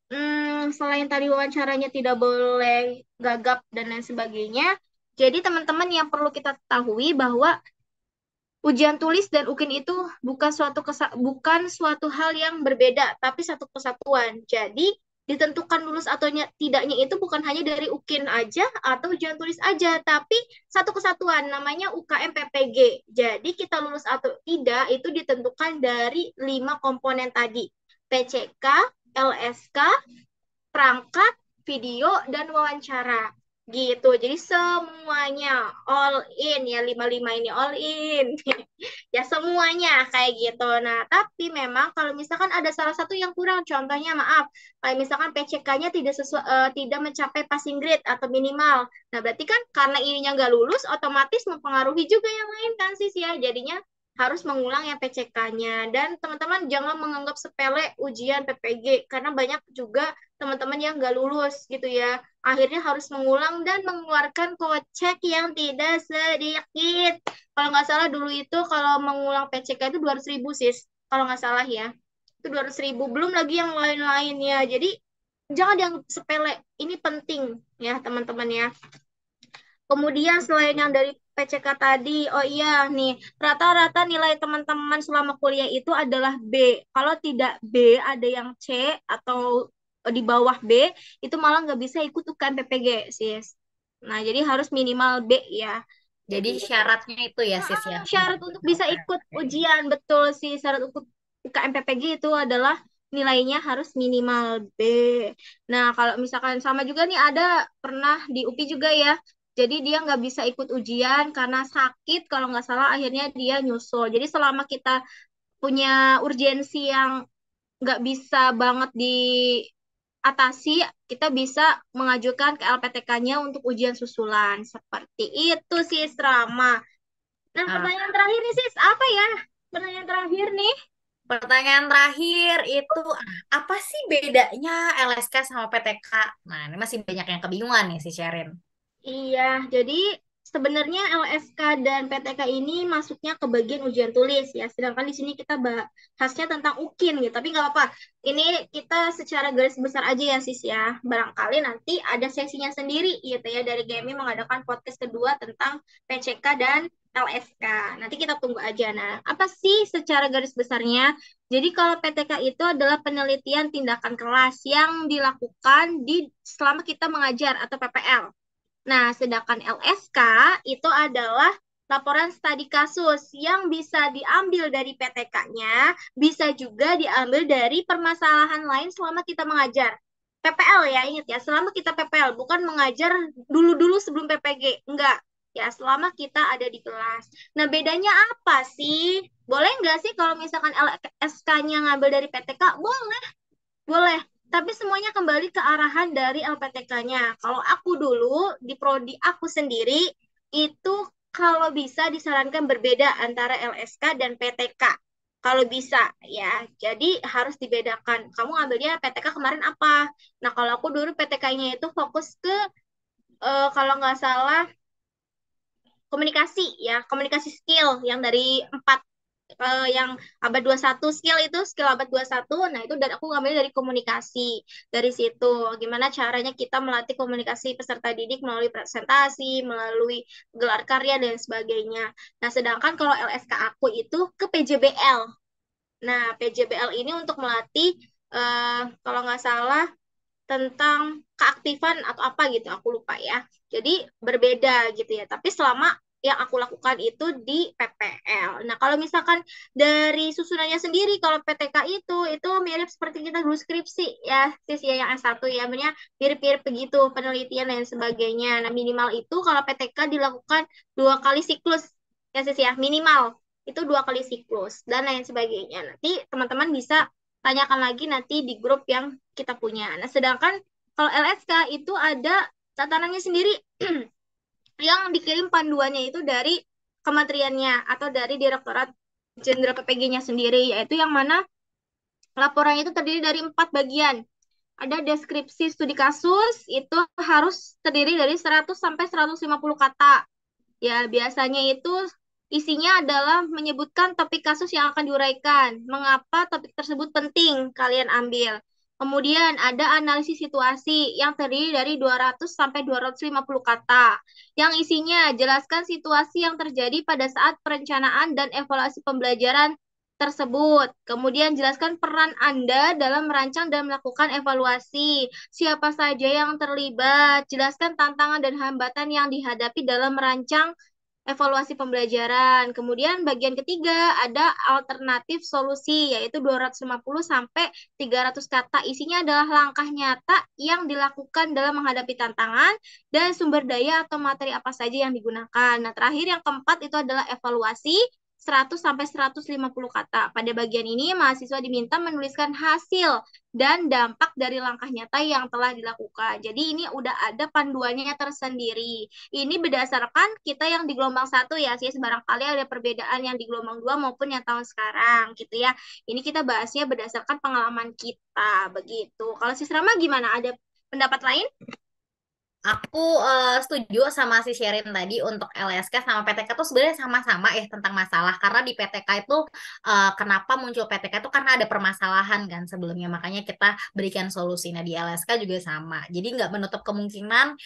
B: selain tadi wawancaranya tidak boleh gagap dan lain sebagainya. Jadi teman-teman yang perlu kita ketahui bahwa ujian tulis dan UKIN itu bukan suatu hal yang berbeda, tapi satu kesatuan. Jadi ditentukan lulus atau tidaknya itu bukan hanya dari UKIN aja atau ujian tulis aja, tapi satu kesatuan namanya UKM PPG. Jadi kita lulus atau tidak itu ditentukan dari 5 komponen tadi: PCK, LSK, perangkat, video, dan wawancara. Gitu. Jadi semuanya all in ya, 5-5 ini all in. Ya semuanya kayak gitu. Nah, tapi memang kalau misalkan ada salah satu yang kurang, contohnya maaf, kayak misalkan PCK-nya tidak mencapai passing grade atau minimal. Nah, berarti kan karena ininya nggak lulus, otomatis mempengaruhi juga yang lain kan sis ya. Jadinya harus mengulang yang PCK-nya. Dan teman-teman jangan menganggap sepele ujian PPG, karena banyak juga teman-teman yang nggak lulus gitu ya. Akhirnya harus mengulang dan mengeluarkan kocek yang tidak sedikit. Kalau nggak salah dulu itu kalau mengulang PCK itu 200.000 sis. Kalau nggak salah ya. Itu 200.000. Belum lagi yang lain-lainnya. Jadi jangan yang sepele. Ini penting ya teman-teman ya. Kemudian selain yang dari PCK tadi, oh iya nih, rata-rata nilai teman-teman selama kuliah itu adalah B. Kalau tidak B, ada yang C atau di bawah B, itu malah nggak bisa ikut UKM PPG, sis. Nah, jadi harus minimal B ya.
C: Jadi
B: Jadi
C: syaratnya itu ya sis ya.
B: syarat untuk bisa ikut ujian, betul sih. Syarat untuk UKM PPG itu adalah nilainya harus minimal B. Nah, kalau misalkan sama juga nih ada pernah di UPI juga ya. Jadi dia nggak bisa ikut ujian karena sakit, kalau nggak salah akhirnya dia nyusul. Jadi selama kita punya urgensi yang nggak bisa banget diatasi, kita bisa mengajukan ke LPTK-nya untuk ujian susulan. Seperti itu sih, Rama. Nah,
C: Nah,
B: pertanyaan terakhir nih sis, apa ya? Pertanyaan terakhir nih.
C: pertanyaan terakhir itu apa sih bedanya LSK sama PTK? Nah, ini masih banyak yang kebingungan nih si Sherin.
B: Iya, jadi sebenarnya LSK dan PTK ini masuknya ke bagian ujian tulis ya. Sedangkan di sini kita bahasnya tentang UKIN gitu. Tapi nggak apa-apa. Ini kita secara garis besar aja ya sis ya. Barangkali nanti ada sesinya sendiri gitu ya. Dari GMI mengadakan podcast kedua tentang PCK dan LSK. Nanti kita tunggu aja. Nah, apa sih secara garis besarnya? Jadi kalau PTK itu adalah penelitian tindakan kelas yang dilakukan selama kita mengajar atau PPL. Nah, sedangkan LSK itu adalah laporan studi kasus yang bisa diambil dari PTK-nya, bisa juga diambil dari permasalahan lain selama kita mengajar. PPL ya, ingat ya, selama kita PPL, bukan mengajar dulu-dulu sebelum PPG, enggak. Ya, selama kita ada di kelas. Nah, bedanya apa sih? Boleh nggak sih kalau misalkan LSK-nya ngambil dari PTK? Boleh. Boleh, tapi semuanya kembali ke arahan dari LPTK-nya. Kalau aku dulu, di prodi aku sendiri, itu kalau bisa disarankan berbeda antara LSK dan PTK. kalau bisa ya. Jadi harus dibedakan. Kamu ngambilnya PTK kemarin apa? Nah, kalau aku dulu PTK-nya itu fokus ke kalau nggak salah komunikasi ya, komunikasi skill yang dari empat yang abad 21 skill itu skill abad 21. Nah, itu dari aku ngambil dari komunikasi. Dari situ gimana caranya kita melatih komunikasi peserta didik melalui presentasi, melalui gelar karya dan sebagainya. Nah, sedangkan kalau LSK aku itu ke PJBL. Nah, PJBL ini untuk melatih kalau nggak salah tentang keaktifan atau apa gitu, aku lupa ya. Jadi berbeda gitu ya. Tapi selama yang aku lakukan itu di PPL. Nah, kalau misalkan dari susunannya sendiri, kalau PTK itu mirip seperti kita dulu skripsi ya, sis ya yang S1 ya, sebenarnya mirip-mirip begitu penelitian dan sebagainya. Nah, minimal itu kalau PTK dilakukan 2 kali siklus ya sis ya, minimal itu 2 kali siklus dan lain sebagainya. Nanti teman-teman bisa tanyakan lagi nanti di grup yang kita punya. Nah, sedangkan kalau LSK itu ada tatanannya sendiri yang dikirim panduannya itu dari kementeriannya atau dari Direktorat Jenderal PPG-nya sendiri, yaitu yang mana laporannya itu terdiri dari 4 bagian. Ada deskripsi studi kasus, itu harus terdiri dari 100 sampai 150 kata. Ya, biasanya itu isinya adalah menyebutkan topik kasus yang akan diuraikan, mengapa topik tersebut penting kalian ambil. Kemudian ada analisis situasi yang terdiri dari 200 sampai 250 kata, yang isinya jelaskan situasi yang terjadi pada saat perencanaan dan evaluasi pembelajaran tersebut. Kemudian jelaskan peran Anda dalam merancang dan melakukan evaluasi. Siapa saja yang terlibat, jelaskan tantangan dan hambatan yang dihadapi dalam merancang evaluasi pembelajaran. Kemudian bagian ketiga ada alternatif solusi, yaitu 250 sampai 300 kata. Isinya adalah langkah nyata yang dilakukan dalam menghadapi tantangan dan sumber daya atau materi apa saja yang digunakan. Nah, terakhir yang keempat itu adalah evaluasi 100 sampai 150 kata. Pada bagian ini mahasiswa diminta menuliskan hasil dan dampak dari langkah nyata yang telah dilakukan. Jadi ini udah ada panduannya tersendiri. Ini berdasarkan kita yang di gelombang 1 ya, sih barangkali ada perbedaan yang di gelombang 2 maupun yang tahun sekarang gitu ya. Ini kita bahasnya berdasarkan pengalaman kita begitu. Kalau Sis Rama gimana? Ada pendapat lain?
C: Aku setuju sama si Sherin tadi untuk LSK sama PTK tuh sebenarnya sama-sama ya tentang masalah karena di PTK itu kenapa muncul PTK itu karena ada permasalahan kan sebelumnya makanya kita berikan solusi. Nah di LSK juga sama. Jadi nggak menutup kemungkinan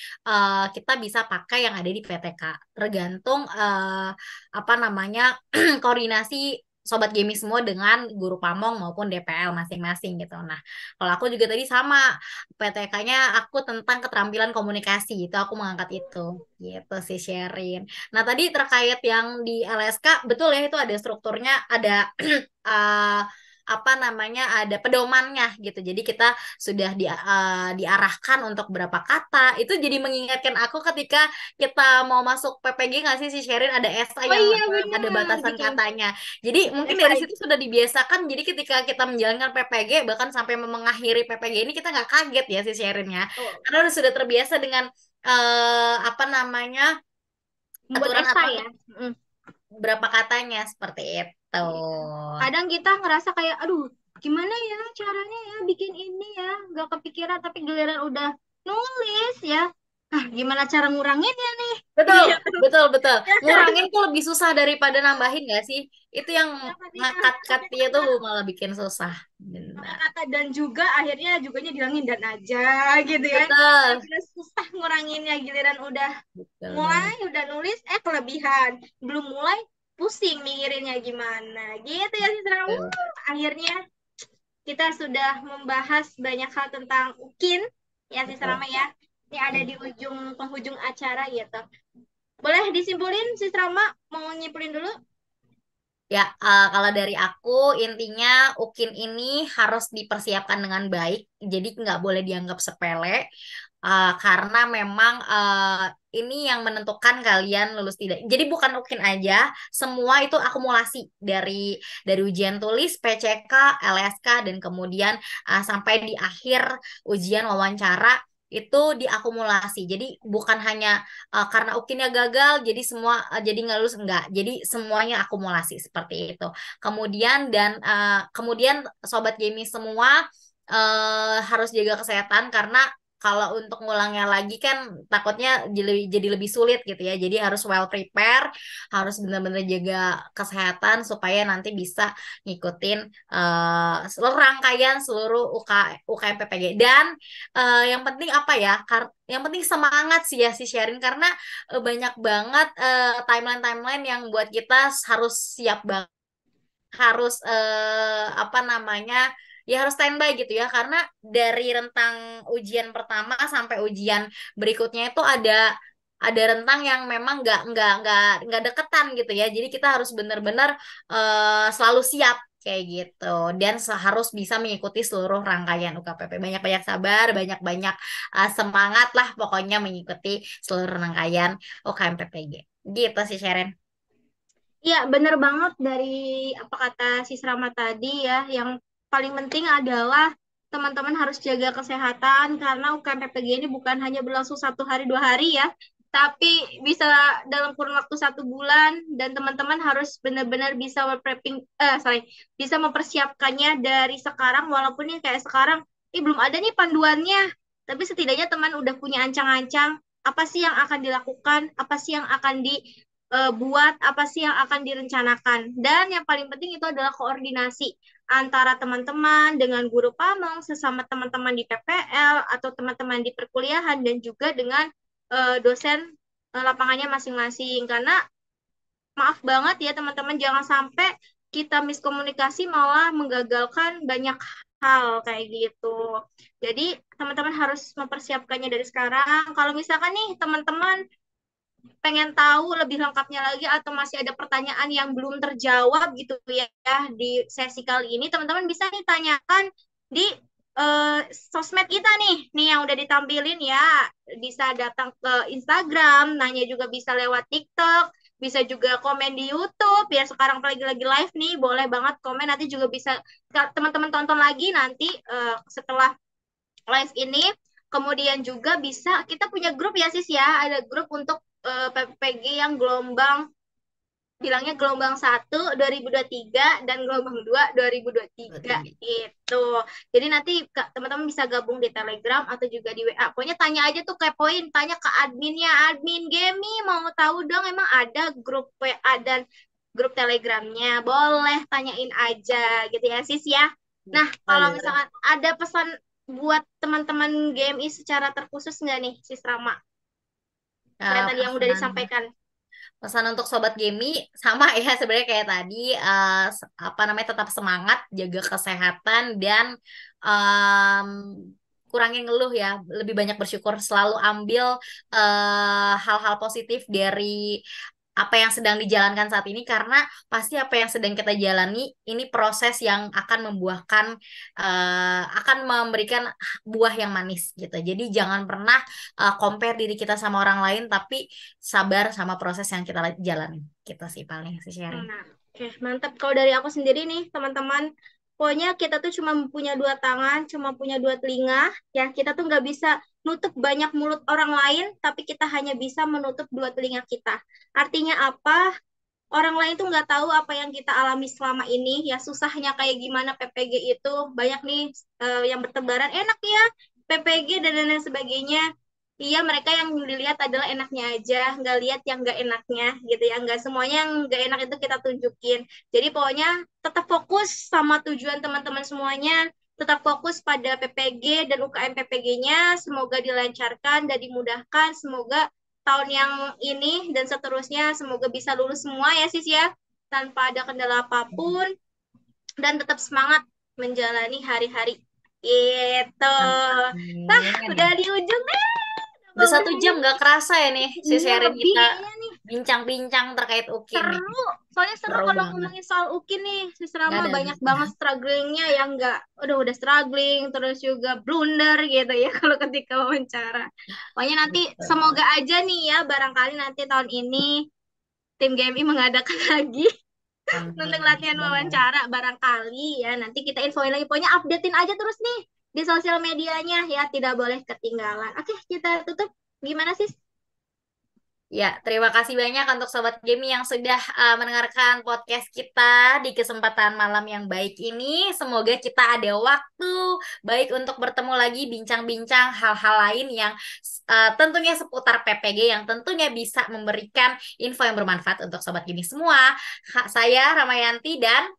C: kita bisa pakai yang ada di PTK tergantung apa namanya koordinasi Sobat Gaming semua dengan guru pamong maupun DPL masing-masing gitu. Nah, kalau aku juga tadi sama PTK-nya aku tentang keterampilan komunikasi itu aku mengangkat itu gitu sih Sherin. Nah tadi terkait yang di LSK betul ya itu ada strukturnya ada eh, apa namanya ada pedomannya gitu. Jadi kita sudah diarahkan untuk berapa kata. Itu jadi mengingatkan aku ketika kita mau masuk PPG nggak sih si Sherin ada SA
B: Oh
C: yang
B: iya
C: ada
B: benar,
C: batasan
B: bikin
C: katanya. Jadi mungkin dari situ
B: SIG.
C: sudah dibiasakan. Jadi ketika kita menjalankan PPG bahkan sampai mengakhiri PPG ini kita nggak kaget ya si Sherin-nya.
B: Tuh,
C: Karena sudah terbiasa dengan apa namanya
B: membuat
C: aturan
B: esai
C: aturan
B: ya. Mm.
C: berapa katanya seperti itu.
B: Kadang kita ngerasa kayak, aduh, gimana ya caranya ya bikin ini ya, nggak kepikiran tapi giliran udah nulis ya, ah gimana cara nguranginnya nih?
C: Betul,
B: Gitu.
C: betul, betul.
B: Ya kan?
C: Ngurangin tuh lebih susah daripada nambahin nggak sih? Itu yang
B: Ya kan, iya. Pakai
C: ngakat-katnya tuh
B: kata,
C: malah bikin susah.
B: pakai
C: Benar.
B: kata dan juga akhirnya juganya dihilangin dan aja gitu kan.
C: Betul,
B: Akhirnya susah nguranginnya giliran udah
C: betul
B: mulai,
C: banget.
B: udah nulis, kelebihan. Belum mulai, pusing mikirinnya gimana. Gitu ya, Sisra.
C: Betul.
B: Akhirnya kita sudah membahas banyak hal tentang UKIN ya si
C: Betul.
B: Rama ya. Ini ada di ujung penghujung acara gitu. Boleh disimpulin si Rama mau nyimpulin dulu?
C: Ya, kalau dari aku intinya UKIN ini harus dipersiapkan dengan baik, jadi nggak boleh dianggap sepele, karena memang ini yang menentukan kalian lulus tidak. Jadi bukan UKIN aja, semua itu akumulasi dari ujian tulis, PCK, LSK, dan kemudian sampai di akhir ujian wawancara itu diakumulasi. Jadi bukan hanya karena ukinnya gagal jadi semua jadi nggak lulus, enggak. Jadi semuanya akumulasi seperti itu. Kemudian sobat gaming semua harus jaga kesehatan karena kalau untuk ngulangnya lagi kan takutnya jadi lebih sulit gitu ya. Jadi harus well prepare, harus benar-benar jaga kesehatan supaya nanti bisa ngikutin seluruh rangkaian seluruh UKM PPG. Dan yang penting apa ya? Yang penting semangat sih ya si sharing karena banyak banget timeline-timeline yang buat kita harus siap banget, harus apa namanya, ya harus standby gitu ya karena dari rentang ujian pertama sampai ujian berikutnya itu ada rentang yang memang nggak deketan gitu ya, jadi kita harus benar-benar selalu siap kayak gitu dan harus bisa mengikuti seluruh rangkaian UKPP. Banyak-banyak sabar, banyak-banyak semangat lah pokoknya mengikuti seluruh rangkaian UKM PPG gitu sih Sharon.
B: Iya, bener banget dari apa kata Sis Rama tadi ya. Yang paling penting adalah teman-teman harus jaga kesehatan karena UKM PPG ini bukan hanya berlangsung 1 hari 2 hari ya, tapi bisa dalam kurun waktu 1 bulan dan teman-teman harus benar-benar bisa bisa mempersiapkannya dari sekarang walaupun yang kayak sekarang, belum ada nih panduannya, tapi setidaknya teman udah punya ancang-ancang apa sih yang akan dilakukan, apa sih yang akan buat apa sih yang akan direncanakan. Dan yang paling penting itu adalah koordinasi antara teman-teman dengan guru pamong, sesama teman-teman di PPL atau teman-teman di perkuliahan dan juga dengan dosen lapangannya masing-masing. Karena maaf banget ya teman-teman, jangan sampai kita miskomunikasi malah menggagalkan banyak hal kayak gitu. Jadi teman-teman harus mempersiapkannya dari sekarang. Kalau misalkan nih teman-teman pengen tahu lebih lengkapnya lagi atau masih ada pertanyaan yang belum terjawab gitu ya di sesi kali ini, teman-teman bisa nih tanyakan di sosmed kita nih yang udah ditampilin ya. Bisa datang ke Instagram, nanya juga bisa lewat TikTok, bisa juga komen di YouTube ya. Sekarang lagi live nih, boleh banget komen. Nanti juga bisa teman-teman tonton lagi nanti setelah live ini. Kemudian juga bisa kita punya grup ya Sis ya, ada grup untuk PPG yang bilangnya gelombang 1 2023 dan gelombang 2 2023 itu. Jadi nanti teman-teman bisa gabung di Telegram atau juga di WA. Pokoknya tanya aja tuh, kepoin, tanya ke adminnya, admin Gemi mau tahu dong emang ada grup WA dan grup Telegramnya. Boleh tanyain aja gitu ya Sis ya. Nah, kalau misalkan ada pesan buat teman-teman GMI secara terkhusus nggak nih Sis Rama? Selain tadi yang udah disampaikan.
C: Pesan untuk sobat Gemi sama ya sebenarnya kayak tadi, apa namanya, tetap semangat, jaga kesehatan dan em, kurangin ngeluh ya, lebih banyak bersyukur, selalu ambil hal-hal positif dari apa yang sedang dijalankan saat ini karena pasti apa yang sedang kita jalani ini proses yang akan membuahkan, akan memberikan buah yang manis gitu. Jadi jangan pernah compare diri kita sama orang lain, tapi sabar sama proses yang kita jalani. Kita sih paling sih sharing.
B: Nah, oke, mantap. Kalau dari aku sendiri nih, teman-teman, pokoknya kita tuh cuma punya 2 tangan, cuma punya 2 telinga, ya. Kita tuh nggak bisa nutup banyak mulut orang lain, tapi kita hanya bisa menutup 2 telinga kita. Artinya apa? Orang lain tuh nggak tahu apa yang kita alami selama ini, ya susahnya kayak gimana PPG itu. Banyak nih yang bertebaran, enak ya PPG dan lain sebagainya. Iya, mereka yang dilihat adalah enaknya aja, nggak lihat yang nggak enaknya gitu ya. Nggak semuanya yang nggak enak itu kita tunjukin. Jadi pokoknya tetap fokus sama tujuan teman-teman semuanya, tetap fokus pada PPG dan UKM PPG-nya. Semoga dilancarkan dan dimudahkan. Semoga tahun yang ini dan seterusnya semoga bisa lulus semua ya Sis ya, tanpa ada kendala apapun dan tetap semangat menjalani hari-hari. Gitu. Nah, udah di ujung nih.
C: Udah 1 jam gak kerasa ya nih si sharing
B: lebih
C: kita
B: nih.
C: bincang-bincang terkait UKIN nih.
B: Seru, soalnya seru
C: Seru
B: kalau
C: banget.
B: ngomongin soal UKIN nih. Si Serama
C: Gak ada
B: banyak
C: habisnya.
B: banget strugglingnya yang nggak, udah struggling, terus juga blunder gitu ya kalau ketika wawancara. Pokoknya nanti
C: Betul.
B: semoga aja nih ya, barangkali nanti tahun ini tim GMI mengadakan lagi untuk
C: Amin.
B: latihan
C: Semoga.
B: wawancara barangkali ya. Nanti kita infoin lagi. Pokoknya updatein aja terus nih di sosial medianya ya, tidak boleh ketinggalan. Oke, kita tutup. Gimana sih?
C: Ya, terima kasih banyak untuk Sobat Gaming yang sudah mendengarkan podcast kita di kesempatan malam yang baik ini. Semoga kita ada waktu baik untuk bertemu lagi, bincang-bincang hal-hal lain yang tentunya seputar PPG yang tentunya bisa memberikan info yang bermanfaat untuk Sobat Gaming semua. Saya Ramayanti dan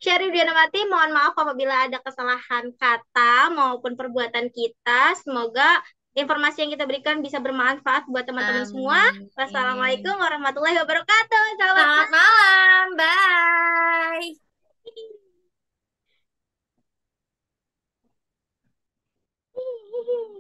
B: Syarif Dianamati, mohon maaf apabila ada kesalahan kata maupun perbuatan kita. Semoga informasi yang kita berikan bisa bermanfaat buat teman-teman semua. Wassalamualaikum
C: Amin.
B: warahmatullahi wabarakatuh. Selamat
C: Selamat malam. Bye.
B: malam.